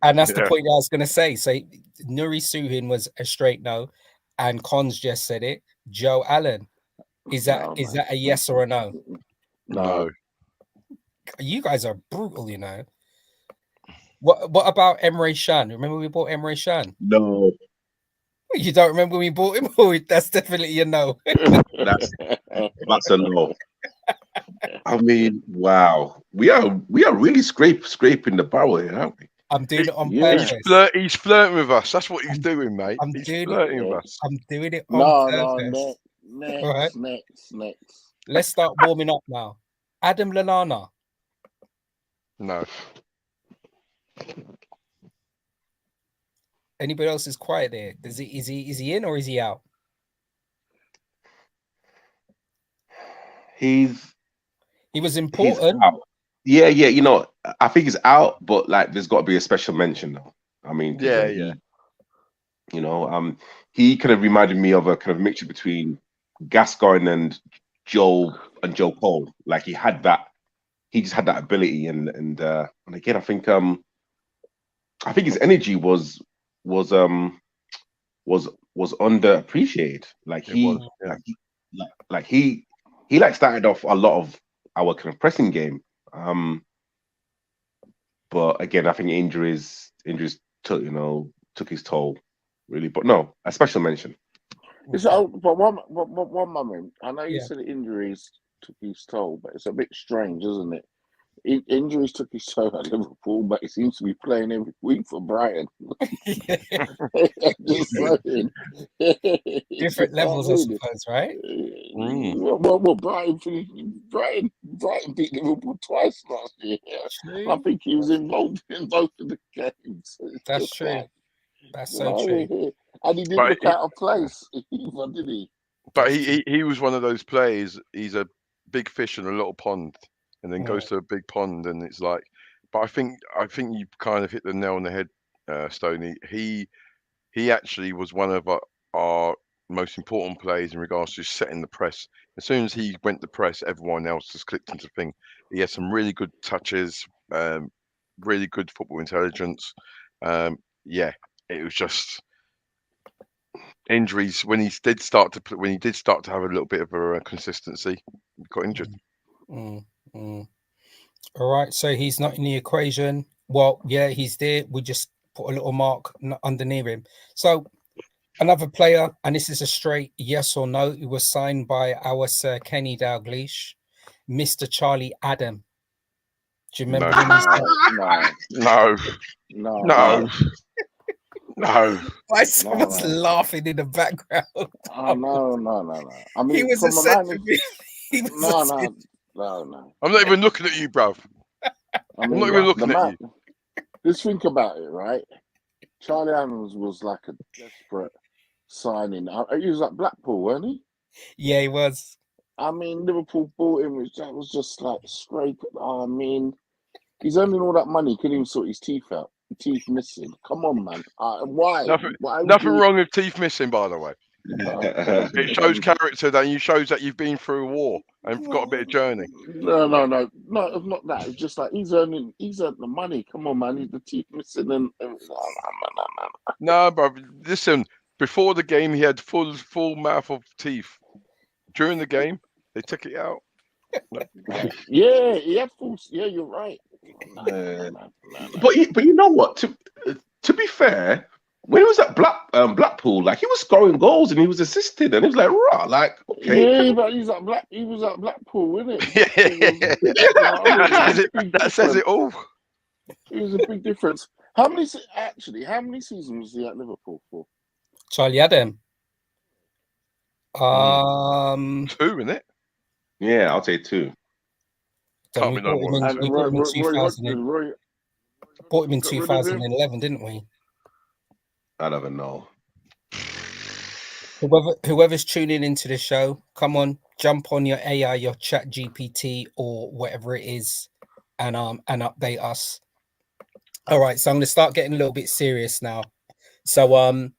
And that's the point I was going to say. So Nuri Suhin was a straight no, and Cons just said it. Joe Allen, is that a yes or a no? No. You guys are brutal, you know. What about Emre Can? Remember we bought Emre Can? No. You don't remember when we bought him? Oh, that's definitely a no. That's a no. I mean, wow. We are really scraping the barrel here, aren't we? I'm doing it on purpose. He's flirting with us. That's what he's doing, mate. He's flirting with us. I'm doing it on purpose. Next. Let's start warming up now. Adam Lallana. No. Anybody else is quiet there? Is he in or is he out? He was important. Yeah. You know, I think he's out, but like, there's got to be a special mention, though. I mean, yeah. You know, he kind of reminded me of a kind of mixture between Gascoigne and Joe Cole. Like he just had that ability, and again, I think his energy was underappreciated. He started off a lot of our kind of pressing game. But again, I think injuries took his toll, really. But no, a special mention. But one moment. I know you said injuries took his toll, but it's a bit strange, isn't it? Injuries took his toll at Liverpool, but he seems to be playing every week for Brighton. Just saying. Different levels, I suppose, right? Well, Brighton beat Liverpool twice last year. True. I think he was involved in both of the games. That's true. That's so true. And he didn't look out of place either, did he? But he was one of those players. He's a big fish in a little pond, and then goes to a big pond, and it's like. But I think you kind of hit the nail on the head, Stoney. He actually was one of our most important players in regards to setting the press. As soon as he went to press, everyone else just clicked into thing. He had some really good touches, really good football intelligence. It was just injuries when he did start to have a little bit of a consistency. He got injured. All right, so he's not in the equation. Well, yeah, he's there. We just put a little mark underneath him. So another player, and this is a straight yes or no. It was signed by our Sir Kenny Dalglish, Mr. Charlie Adam. Do you remember when he No. Why someone's laughing in the background? No. I mean, he was a central. No. I'm not even looking at you, bruv. I'm not even looking at you. Just think about it, right? Charlie Adams was like a desperate signing. He was like Blackpool, wasn't he? Yeah, he was. I mean, Liverpool bought him, which that was just like scrape. I mean, he's earning all that money, couldn't even sort his teeth out. Teeth missing. Come on, man. Why? Nothing wrong with teeth missing, by the way. It shows character that you shows that you've been through a war and got a bit of journey. No, not that. It's just like he's earning the money. Come on, man. He's the teeth missing and No, bro. Listen, before the game he had full mouth of teeth. During the game, they took it out. Yeah, he had full. Yeah, you're right. But you know what? To be fair, when he was at Blackpool, like he was scoring goals and he was assisting, and it was like, raw, like okay. Yeah, but he was at Blackpool, wasn't it? That says it all. It was a big difference. How many seasons was he at Liverpool for? Charlie Adam. 2, isn't it? Yeah, I'll say 2. Bought him in 2011, didn't we? I don't know. Whoever's tuning into the show, come on, jump on your AI, your Chat GPT, or whatever it is, and update us. All right, so I'm gonna start getting a little bit serious now. So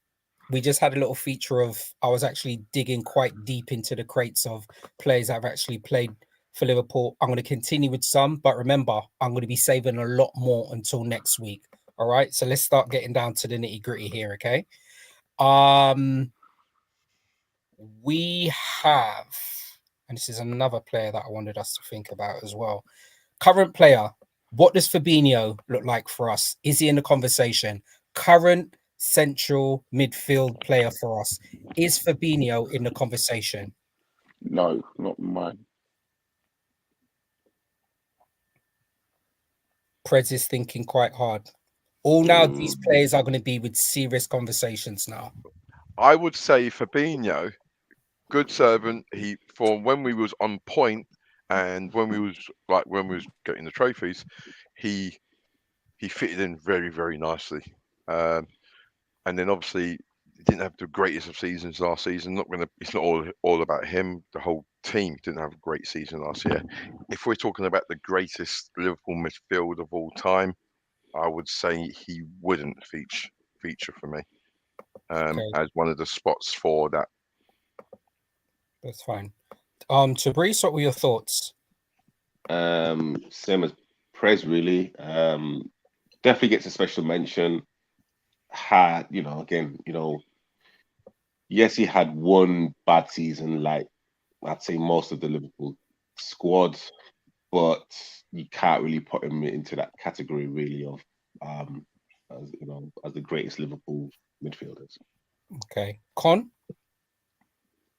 we just had a little feature of I was actually digging quite deep into the crates of players that have actually played for Liverpool. I'm going to continue with some, but remember, I'm going to be saving a lot more until next week. All right, so let's start getting down to the nitty gritty here. Okay, we have, and this is another player that I wanted us to think about as well. Current player. What does Fabinho look like for us? Is he in the conversation? Current central midfield player for us. Is Fabinho in the conversation? No, not mine. Prez is thinking quite hard. All now these players are going to be with serious conversations now. I would say Fabinho, good servant. He for when we was on point and when we was getting the trophies, he fitted in very, very nicely. And then obviously he didn't have the greatest of seasons last season. It's not all about him. The whole team didn't have a great season last year. If we're talking about the greatest Liverpool midfield of all time, I would say he wouldn't feature for me as one of the spots for that. That's fine. Tabrice, what were your thoughts? Same as Prez, really. Definitely gets a special mention. Yes, he had one bad season, like I'd say most of the Liverpool squad, but you can't really put him into that category really of as the greatest Liverpool midfielders. Okay, Con?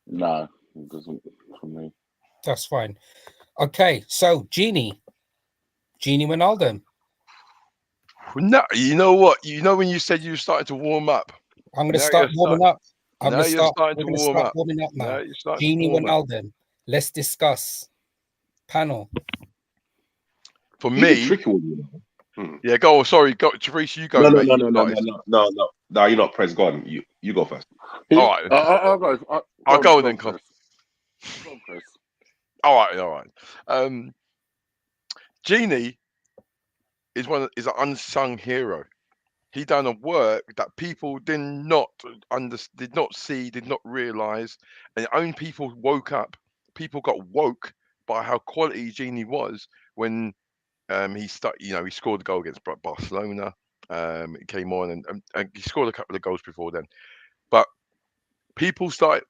No, it doesn't for me. That's fine. Okay, so Genie Wijnaldum. No, you know what? You know when you said you were starting to warm up. I'm going to start warming up. I'm going to start warming up now. Genie Wijnaldum. Let's discuss. Panel. For me, tricky one, yeah, go on. Sorry, Therese, you go. No, you're not Prez. Go on. You go first. All right. I'll go. I'll go then, Con. All right. Genie is an unsung hero. He done a work that people did not see, did not realize, and only people woke up. People got woke by how quality Genie was when he scored the goal against Barcelona. He came on and he scored a couple of goals before then. But people started,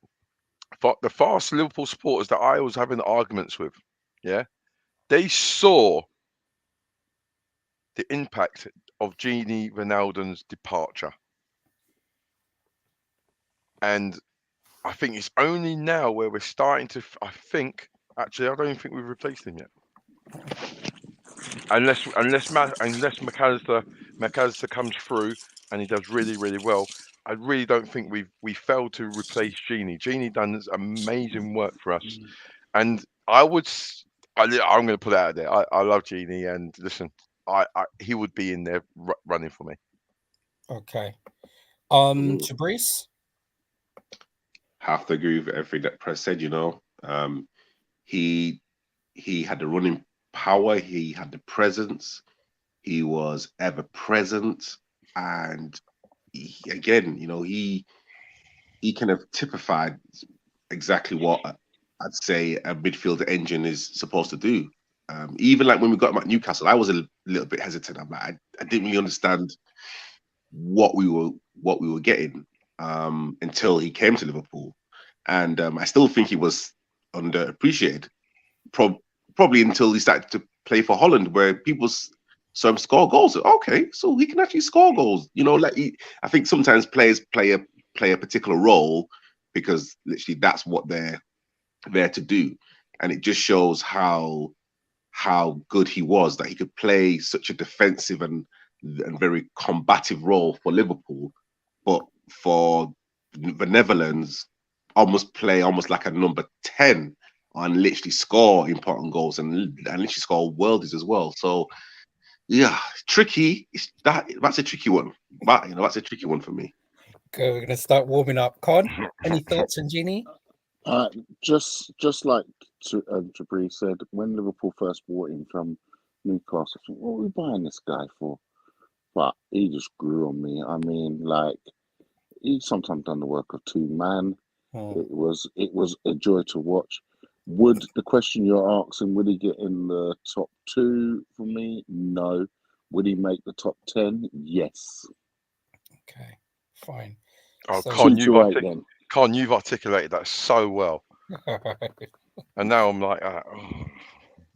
the fast Liverpool supporters that I was having arguments with, yeah, they saw the impact of Gini Wijnaldum's departure. And I think it's only now where we're starting to, I don't think we've replaced him yet. Unless McAllister comes through and he does really, really well, I really don't think we failed to replace Gini. Gini done amazing work for us, and I'm going to put it out there. I love Gini, and listen, he would be in there running for me. Okay, Fabrice. Have to agree with everything that Press said. He had the running power. He had the presence. He was ever present, and he kind of typified exactly what I'd say a midfielder engine is supposed to do. Even like when we got him at Newcastle, I was a little bit hesitant. I'm like, I didn't really understand what we were getting until he came to Liverpool, and I still think he was underappreciated. Probably until he started to play for Holland, where people saw him score goals. Okay, so he can actually score goals. I think sometimes players play a particular role because literally that's what they're there to do, and it just shows how good he was, that he could play such a defensive and very combative role for Liverpool, but for the Netherlands, almost like a number 10 and literally score important goals and literally score worldies as well. So yeah, tricky. That's a tricky one. But that's a tricky one for me. Okay, we're gonna start warming up. Con, any thoughts on Gini? Just like Jabri said, when Liverpool first bought him from Newcastle, I think, what are we buying this guy for? But he just grew on me. I mean, like, he sometimes done the work of two man. It was a joy to watch. Would the question you're asking, would he get in the top 2 for me? No. Would he make the top 10? Yes. Okay, fine. Oh, So, Con, you've articulated that so well. And now I'm like,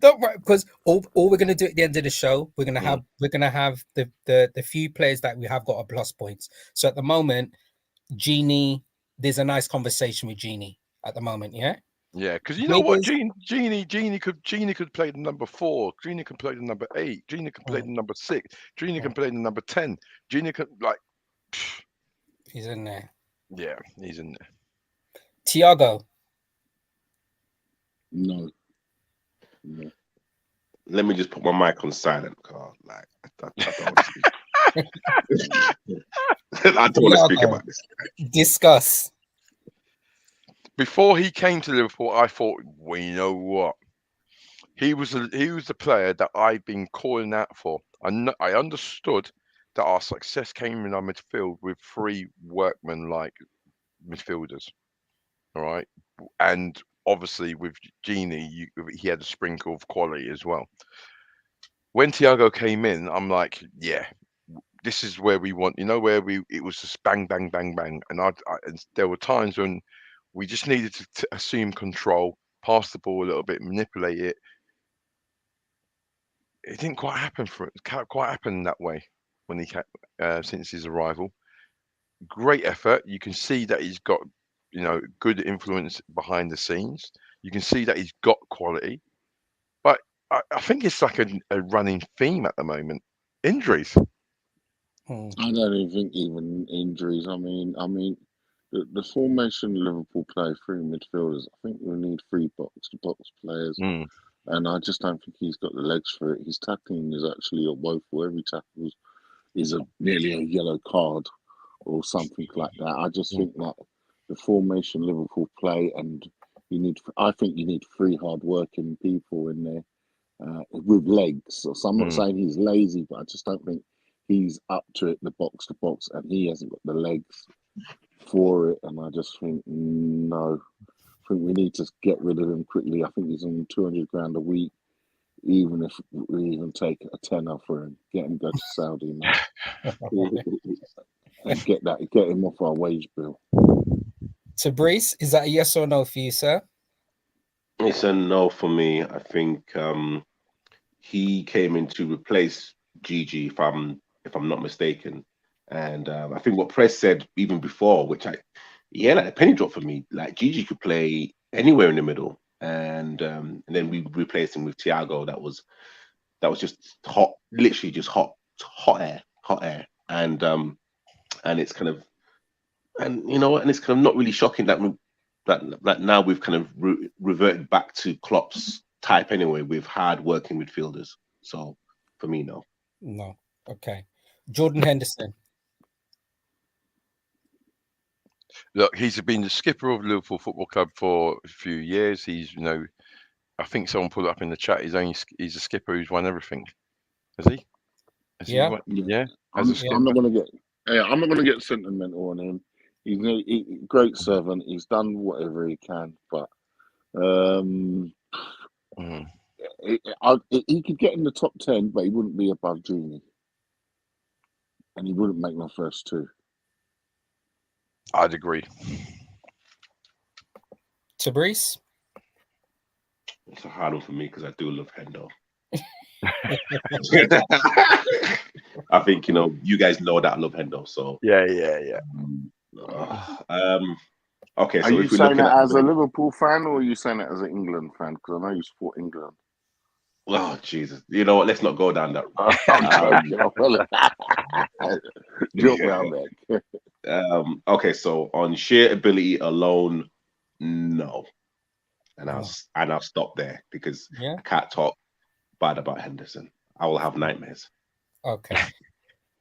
don't worry, because all we're gonna do at the end of the show, we're gonna have the few players that we have got a plus points. So at the moment, Gini, there's a nice conversation with Gini at the moment, yeah. Yeah, because you know what, Gini could play the number 4. Gini could play the number 8. Gini could play the number 6. Gini can play the number 10. Gini could he's in there. Yeah, he's in there. Thiago. No. Let me just put my mic on silent, Carl. Like, I don't want to speak. I don't want to speak about this. Discuss. Before he came to Liverpool, I thought, well, you know what? He was the player that I've been calling out for. I understood that our success came in our midfield with 3 workman-like midfielders. All right, and obviously with Gini, he had a sprinkle of quality as well. When Thiago came in, I'm like, yeah, this is where we want. It was just bang, bang, bang, bang, and there were times when we just needed to assume control, pass the ball a little bit, manipulate it. It didn't quite happen that way when he since his arrival. Great effort. You can see that he's got good influence behind the scenes. You can see that he's got quality, but I think it's like a running theme at the moment. Injuries. I don't even think injuries. I mean, the formation Liverpool play 3 midfielders. I think we need 3 box-to-box players, and I just don't think he's got the legs for it. His tackling is actually woeful. Every tackle is nearly a yellow card or something like that. I just think that the formation Liverpool play, and I think you need 3 hard-working people in there with legs. So I'm not saying he's lazy, but I just don't think he's up to it, the box to box, and he hasn't got the legs for it. And I just think, no. I think we need to get rid of him quickly. I think he's on 200 grand a week, even if we even take a tenner for him, get him go to Saudi now. And get him off our wage bill. Fabrice, is that a yes or no for you, sir? It's a no for me. I think he came in to replace Gigi, if I'm not mistaken. And I think what Press said even before, which like a penny drop for me. Like Gigi could play anywhere in the middle, and then we replaced him with Thiago. That was just hot, literally just hot air, and it's kind of, and you know what, and it's kind of not really shocking that now we've kind of reverted back to Klopp's type anyway, with hard working midfielders. So for me, no. Okay. Jordan Henderson. Look, he's been the skipper of Liverpool Football Club for a few years. He's, I think someone put it up in the chat. He's a skipper who's won everything. Has he? Yeah. I'm not gonna get sentimental on him. He's a great servant. He's done whatever he can, but he could get in the top 10, but he wouldn't be above Genie, and he wouldn't make my first two. I'd agree. Tabrice? It's a hard one for me because I do love Hendo. I think you guys know that I love Hendo. So yeah. Okay, so are you if we're saying looking that at as a Liverpool fan, or are you saying that as an England fan? Because I know you support England. Oh Jesus! You know what? Let's not go down that road. Joke round there. Okay, so on sheer ability alone, no, and I'll stop there because I can't talk bad about Henderson. I will have nightmares. Okay,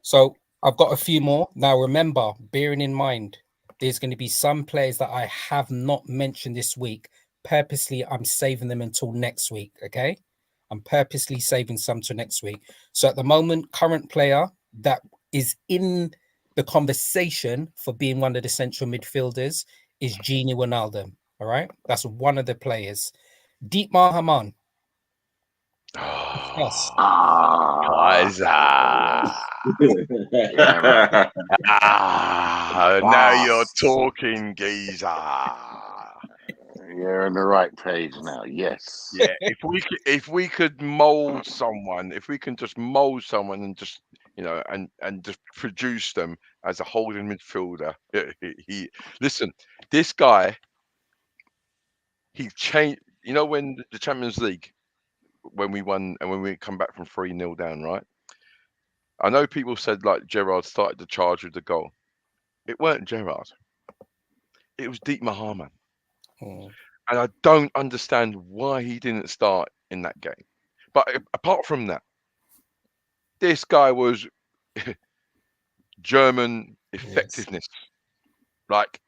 so I've got a few more now. Remember, bearing in mind, there's going to be some players that I have not mentioned this week. Purposely, I'm saving them until next week. Okay. I'm purposely saving some to next week. So at the moment, current player that is in the conversation for being one of the central midfielders is Gini Wijnaldum. All right. That's one of the players. Dietmar Hamann. Now you're talking, geezer. You're on the right page now. Yes. Yeah. If we could mold someone, if we can just mold someone and just and just produce them as a holding midfielder. Listen, this guy, he changed. When the Champions League, when we won and when we come back from 3-0 down, right? I know people said like Gerrard started the charge with the goal. It weren't Gerrard. It was Dietmar Hamann. And I don't understand why he didn't start in that game. But apart from that, this guy was German effectiveness. Like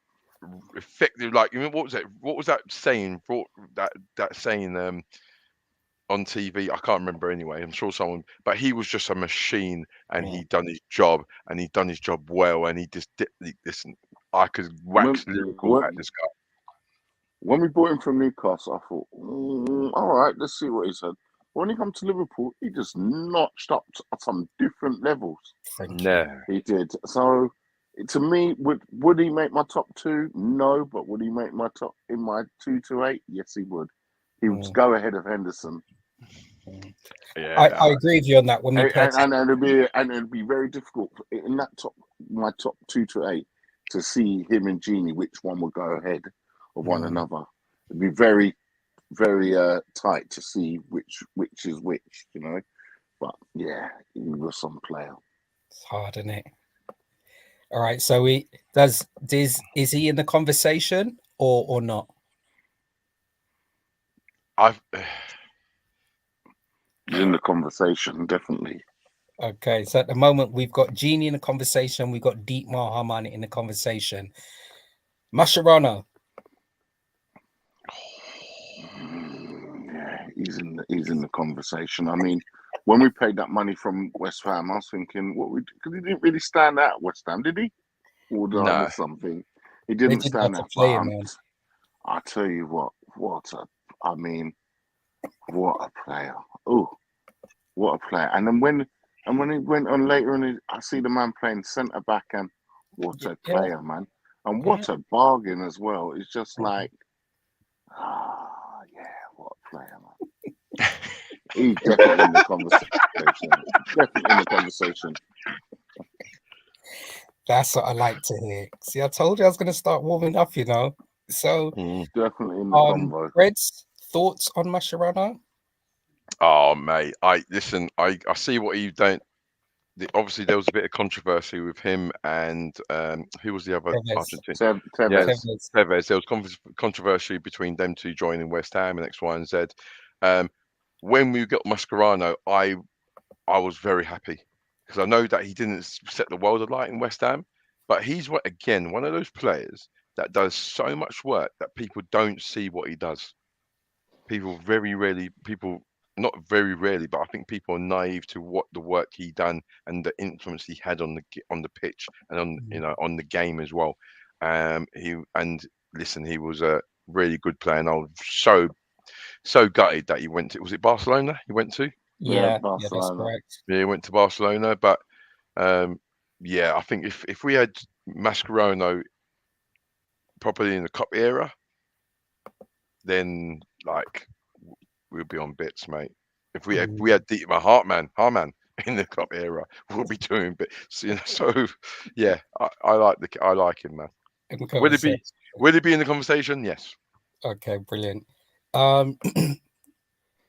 effective, like what was it? What was that saying? That saying on TV? I can't remember anyway. I'm sure someone, but he was just a machine, and he'd done his job, and he'd done his job well, and he just listen. I could wax lyrical at this guy. When we bought him from Newcastle, I thought, all right, let's see what he said. When he come to Liverpool, he just notched up at some different levels. Yeah, he did. So, to me, would he make my top two? No, but would he make my top in my 2 to 8? Yes, he would. He would go ahead of Henderson. Yeah, I agree with you on that. When we and it'd be very difficult in that my top 2 to 8 to see him and Genie which one would go ahead of one another. It'd be very, very tight to see which is which, But yeah, he was some player. It's hard, isn't it? All right, so is he in the conversation or not? He's in the conversation, definitely. Okay, so at the moment we've got Genie in the conversation, we've got Dietmar Hamann in the conversation. Mascherano. Yeah, he's in the conversation. I mean, when we paid that money from West Ham, I was thinking, because he didn't really stand out at West Ham, did he? Or did I miss something? He didn't stand out. I tell you what a player. Oh, what a player. And then when he went on later on, I see the man playing centre back, and what a player, man. And what a bargain as well. It's just like, what a player, man. He's definitely in the conversation. Definitely in the conversation. That's what I like to hear. See, I told you I was going to start warming up, you know. So, definitely in the combo. Red's thoughts on Mascherano? Oh, mate, I see what you don't. Obviously, there was a bit of controversy with him and who was the other Argentine? Tevez. Tevez. There was controversy between them two joining West Ham and X, Y, and Z. When we got Mascherano, I was very happy because I know that he didn't set the world alight in West Ham, but he's one of those players that does so much work that people don't see what he does. Not very rarely, but I think people are naive to what the work he done and the influence he had on the pitch and on the game as well. He was a really good player, and I was so gutted that he went to. Was it Barcelona? He went to? Yeah, Barcelona. Yeah, that's correct. Yeah, he went to Barcelona, but I think if we had Mascherano properly in the cup era, then we'll be on bits, mate. If we had Dietmar Hartmann in the cup era, we'll be doing bits. You know, so yeah, I like him, man. Will he be in the conversation? Yes. Okay, brilliant.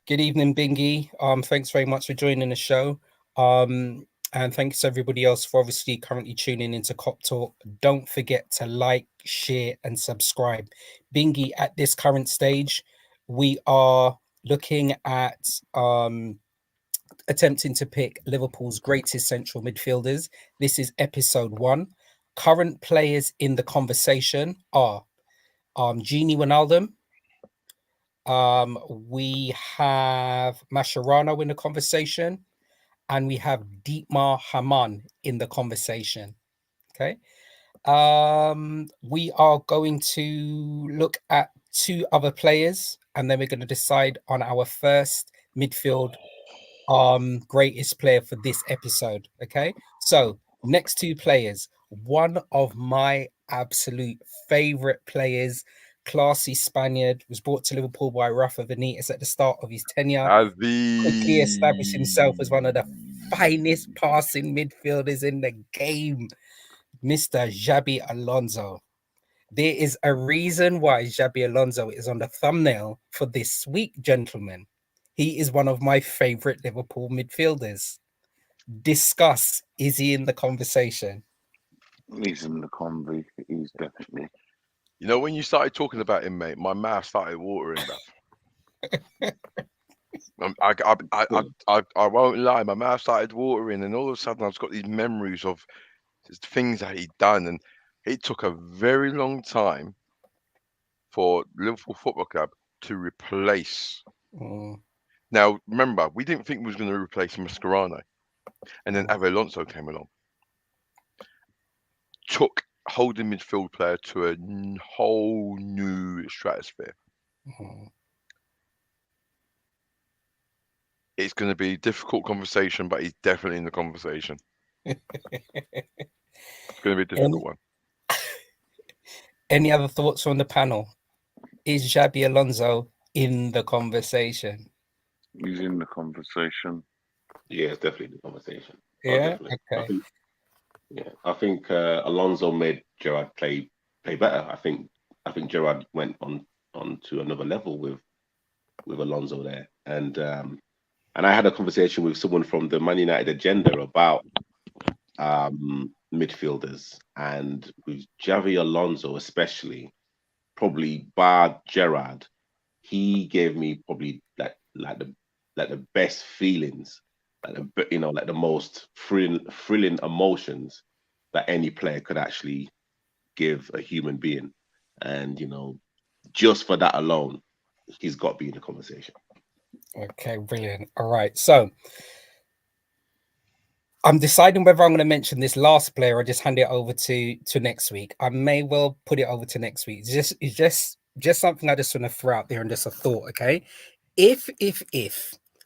Good evening, Bingy. Thanks very much for joining the show. And thanks to everybody else for obviously currently tuning into Cop Talk. Don't forget to like, share, and subscribe. Bingy, at this current stage, we are looking at attempting to pick Liverpool's greatest central midfielders. This is episode 1. Current players in the conversation are Gini Wijnaldum. We have Mascherano in the conversation, and we have Dietmar Hamann in the conversation. Okay. We are going to look at 2 other players, and then we're going to decide on our first midfield greatest player for this episode. Okay. So next 2 players, one of my absolute favorite players, classy Spaniard, was brought to Liverpool by Rafa Benitez at the start of his tenure. Quickly established himself as one of the finest passing midfielders in the game, Mr. Xabi Alonso. There is a reason why Xabi Alonso is on the thumbnail for this week, gentlemen. He is one of my favorite Liverpool midfielders. Discuss, is he in the conversation? He's in the convo. He's definitely. You know, when you started talking about him, mate, my mouth started watering, bruv. I won't lie, my mouth started watering, and all of a sudden I've got these memories of things that he'd done, and it took a very long time for Liverpool Football Club to replace. Now, remember, we didn't think we was going to replace Mascherano, and then Xabi Alonso came along, took holding midfield player to a whole new stratosphere. It's going to be a difficult conversation, but he's definitely in the conversation. It's going to be a difficult one. Any other thoughts from the panel? Is Xabi Alonso in the conversation? He's in the conversation. Yeah, it's definitely the conversation. Yeah. Okay. I think Alonso made Gerrard play better. I think Gerrard went on to another level with Alonso there, and I had a conversation with someone from the Man United agenda about midfielders, and with Xabi Alonso especially, probably bar Gerrard, he gave me probably like the best feelings, like the most thrilling emotions that any player could actually give a human being, and just for that alone, he's got to be in the conversation. Okay, brilliant. All right, so I'm deciding whether I'm going to mention this last player or just hand it over to next week. I may well put it over to next week. It's just something I just want to throw out there and just a thought. Okay, if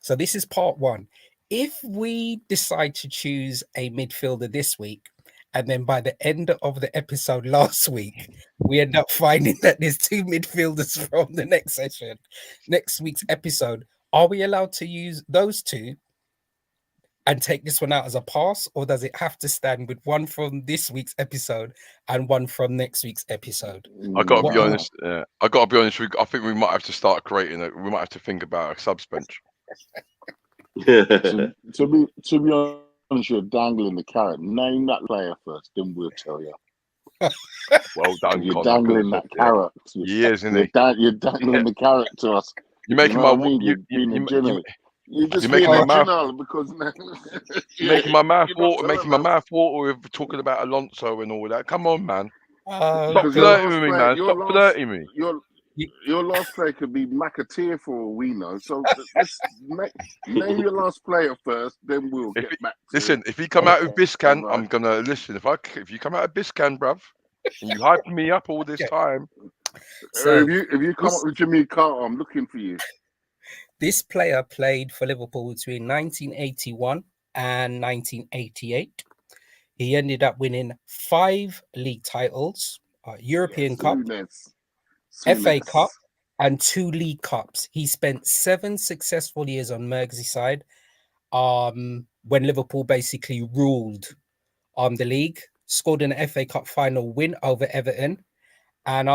so, this is part 1. If we decide to choose a midfielder this week, and then by the end of the episode last week, we end up finding that there's 2 midfielders from the next week's episode, Are we allowed to use those two and take this one out as a pass, or does it have to stand with one from this week's episode and one from next week's episode? I got to be honest. I got to be honest. I think we might have to start creating it. We might have to think about a suspension. to be honest, you're dangling the carrot. Name that player first, then we'll tell you. Well done, You're Connor. dangling that carrot. Years, isn't he? You're dangling the carrot to us. You're making my mouth. You're just making my mouth because you're making my mouth water. Making my mouth water with talking about Alonso and all that. Come on, man. Stop flirting with me, man. Stop flirting me. Your last player could be McAteer for all we know. So let's name your last player first, then we'll get back to listen, if you come out with Biscan, I'm gonna listen. If you come out of Biscan, bruv, and you hyping me up all this time. So if you come up with Jimmy Carter, I'm looking for you. This player played for Liverpool between 1981 and 1988. He ended up winning 5 league titles, European Cup, FA Cup, and 2 League Cups. He spent 7 successful years on Merseyside when Liverpool basically ruled the league, scored an FA Cup final win over Everton, and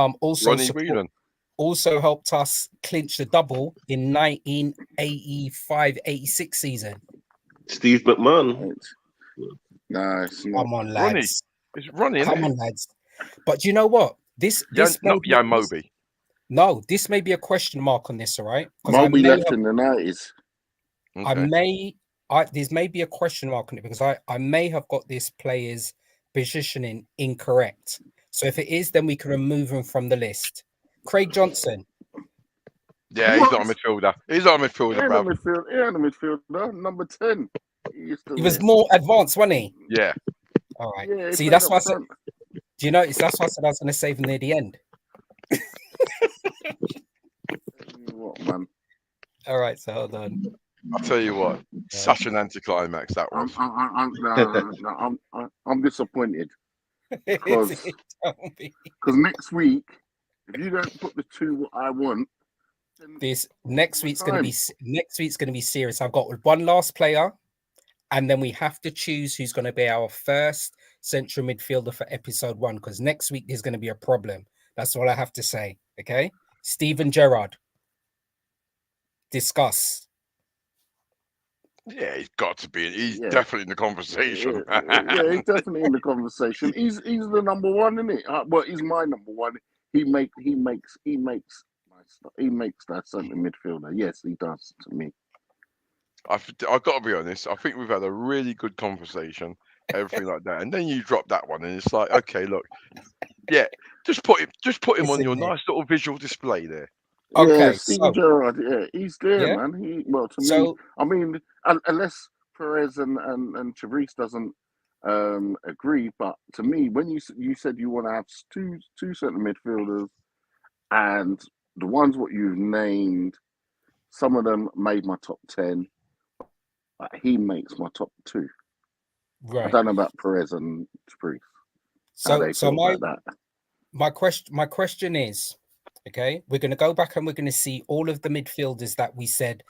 also helped us clinch the double in 1985-86 season. Steve McMahon. Nice. Come on, lads. It's Ronnie. Come on, lads. But you know what? This not Jan Moby. No, this may be a question mark on this, all right? Moby left in the 90s. Okay. There may be a question mark on it because I may have got this player's positioning incorrect. So if it is, then we can remove him from the list. Craig Johnson. Yeah, he's not a midfielder. He's not a midfielder, bro. He ain't a midfielder. Number 10. He was more advanced, wasn't he? Yeah. All right. Yeah, see, that's why I said. Do you notice? That's why I said I was going to save him near the end. What, man? All right, so hold on. I'll tell you what, such an anticlimax that was. I'm disappointed because next week, if you don't put the 2 what I want, this next week's going to be serious. I've got one last player, and then we have to choose who's going to be our first central midfielder for episode 1 because next week there's going to be a problem. That's all I have to say. Okay, Steven Gerrard. Discuss. Yeah, he's got to be. He's definitely in the conversation. Yeah, he's definitely in the conversation. He's the number 1, isn't it? Well, he's my number 1. He makes that centre midfielder. Yes, he does to me. I've got to be honest. I think we've had a really good conversation, everything like that, and then you drop that one, and it's like, okay, look, yeah, just put him on your nice little visual display there. Okay, yeah, Steven Gerrard, he's there, man. Me, I mean, unless Perez and Therese doesn't agree, but to me, when you said you want to have two centre midfielders, and the ones what you've named, some of them made my top 10, but he makes my top 2. Right. I don't know about Perez and Therese. So my question is, okay, we're going to go back and we're going to see all of the midfielders that we said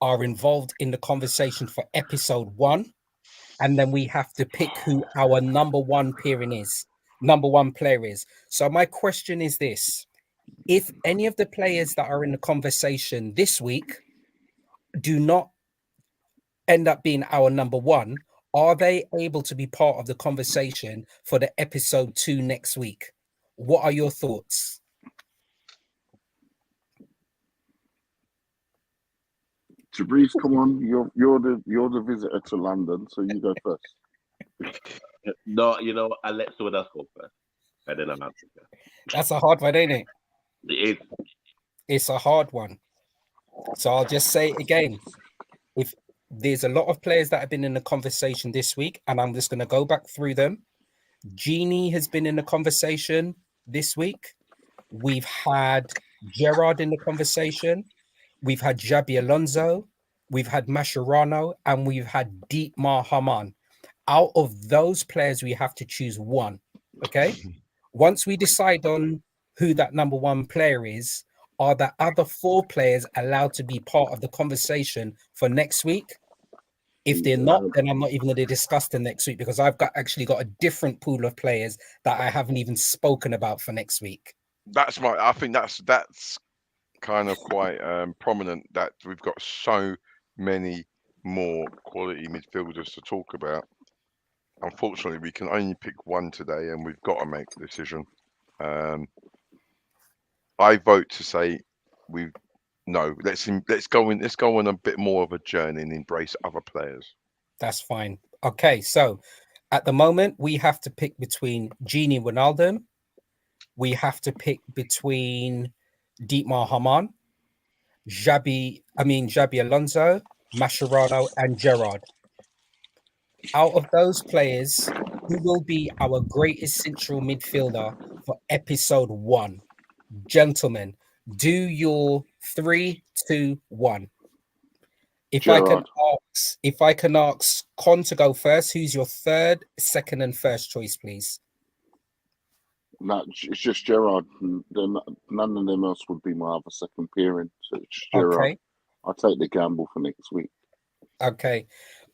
are involved in the conversation for episode 1, and then we have to pick who our number 1 player is. So my question is this: if any of the players that are in the conversation this week do not end up being our number 1, are they able to be part of the conversation for the episode 2 next week? What are your thoughts? Therese, come on, you're the visitor to London, so you go first. No, I'll let someone else go first, and then I'm answering. That's a hard one, ain't it? It is. It's a hard one. So I'll just say it again. If there's a lot of players that have been in the conversation this week, and I'm just going to go back through them. Genie has been in the conversation this week. We've had Gerrard in the conversation. We've had Xabi Alonso. We've had Mascherano, and we've had Dietmar Hamann. Out of those players, we have to choose one. Okay. Once we decide on who that number 1 player is, are the other 4 players allowed to be part of the conversation for next week? If they're not, then I'm not even going to discuss them next week, because I've actually got a different pool of players that I haven't even spoken about for next week. I think that's kind of quite prominent, that we've got so many more quality midfielders to talk about. Unfortunately, we can only pick one today, and we've got to make a decision. I vote to say let's go on a bit more of a journey and embrace other players. That's fine. Okay, so at the moment we have to pick between Gini Wijnaldum, we have to pick between Dietmar Hamann, Xabi Alonso, Mascherano, and Gerrard. Out of those players, who will be our greatest central midfielder for episode 1? Gentlemen, do your 3, 2, 1. If Gerrard. I can ask Con to go first, who's your third, second, and first choice, please? No, it's just Gerrard. None of them else would be my other second pairing. So it's Gerrard. Okay. I'll take the gamble for next week. Okay.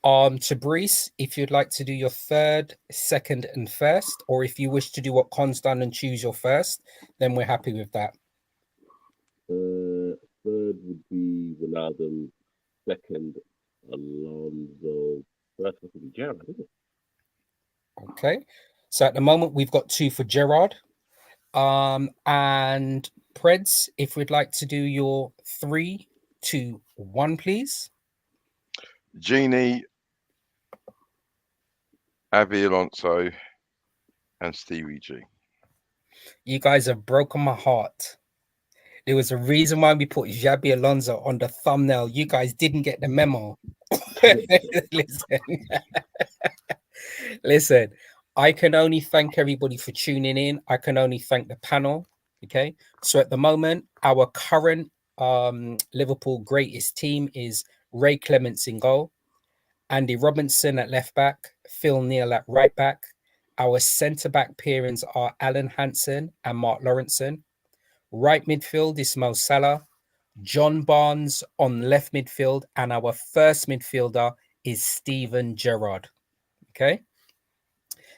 To Brees, if you'd like to do your third, second, and first, or if you wish to do what Con's done and choose your first, then we're happy with that. Third would be Ronaldo. Second, Alonso. First would be Gerrard, isn't it? Okay. So at the moment, we've got 2 for Gerrard. And Preds, if we'd like to do your 3, 2, 1, please. Gini, Xabi Alonso, and Stevie G. You guys have broken my heart. There was a reason why we put Xabi Alonso on the thumbnail. You guys didn't get the memo. Listen, I can only thank everybody for tuning in. I can only thank the panel. Okay. So at the moment, our current Liverpool greatest team is Ray Clements in goal, Andy Robinson at left back, Phil Neal at right back. Our centre back pairings are Alan Hansen and Mark Lawrenson. Right midfield is Mo Salah, John Barnes on left midfield, and our first midfielder is Steven Gerrard. Okay.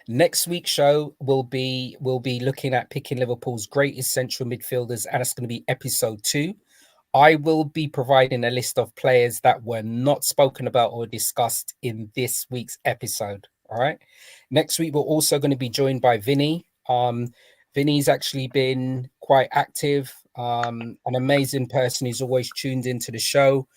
Next week's show will be looking at picking Liverpool's greatest central midfielders, and it's going to be episode 2. I will be providing a list of players that were not spoken about or discussed in this week's episode. All right. Next week, we're also going to be joined by Vinny. Vinny's actually been quite active, an amazing person who's always tuned into the show.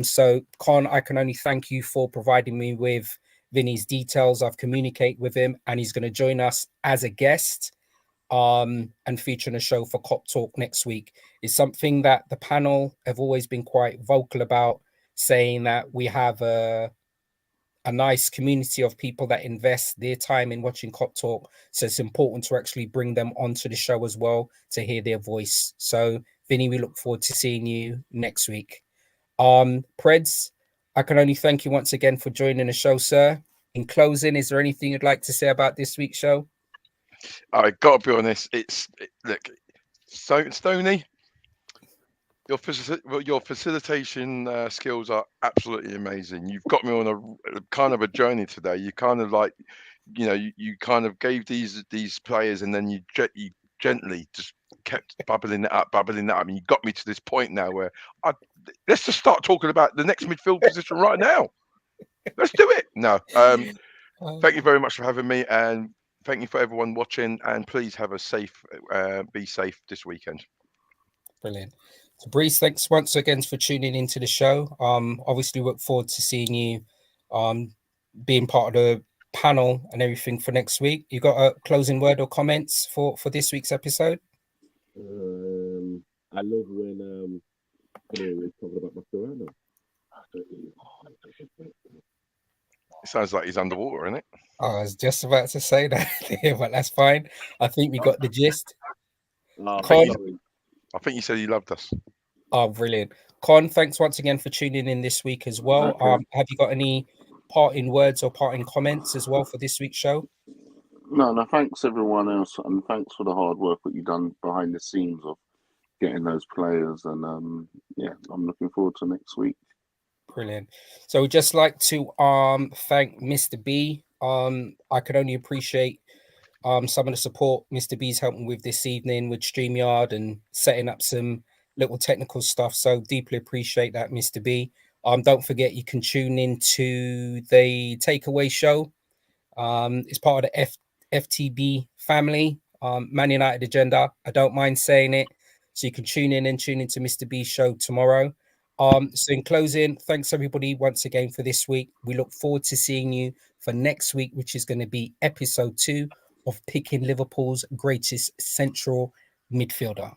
So, Con, I can only thank you for providing me with Vinny's details. I've communicated with him, and he's going to join us as a guest and feature on a show for Cop Talk next week. It's something that the panel have always been quite vocal about, saying that we have a nice community of people that invest their time in watching Cop Talk. So it's important to actually bring them onto the show as well to hear their voice. So, Vinny, we look forward to seeing you next week. Preds, I can only thank you once again for joining the show, sir. In closing, is there anything you'd like to say about this week's show? I got to be honest. Look, Stoney, your facilitation skills are absolutely amazing. You've got me on a kind of a journey today. You kind of like, you kind of gave these players, and then you gently just kept bubbling it up, and you got me to this point now where let's just start talking about the next midfield position right now. Let's do it. No, thank you very much for having me, and thank you for everyone watching. And please have be safe this weekend. Brilliant. So, Brees, thanks once again for tuning into the show. Obviously, look forward to seeing you being part of the panel and everything for next week. You got a closing word or comments for this week's episode? I love when we're talking about Mascherano. It sounds like he's underwater, isn't it? I was just about to say that, but that's fine. I think we got the gist. I think you said he loved us. Oh, brilliant. Con, thanks once again for tuning in this week as well. Okay. Have you got any parting words or parting comments as well for this week's show? No, thanks everyone else, and thanks for the hard work that you've done behind the scenes of getting those players, and yeah, I'm looking forward to next week. Brilliant. So we'd just like to thank Mr. B. I could only appreciate some of the support Mr. B's helping with this evening with StreamYard and setting up some little technical stuff. So deeply appreciate that, Mr. B. Don't forget you can tune in to the Takeaway Show. It's part of the FTB family, Man United Agenda. I don't mind saying it. So you can tune in and tune into Mr. B's show tomorrow. So in closing, thanks everybody once again for this week. We look forward to seeing you for next week, which is going to be episode 2 of picking Liverpool's greatest central midfielder.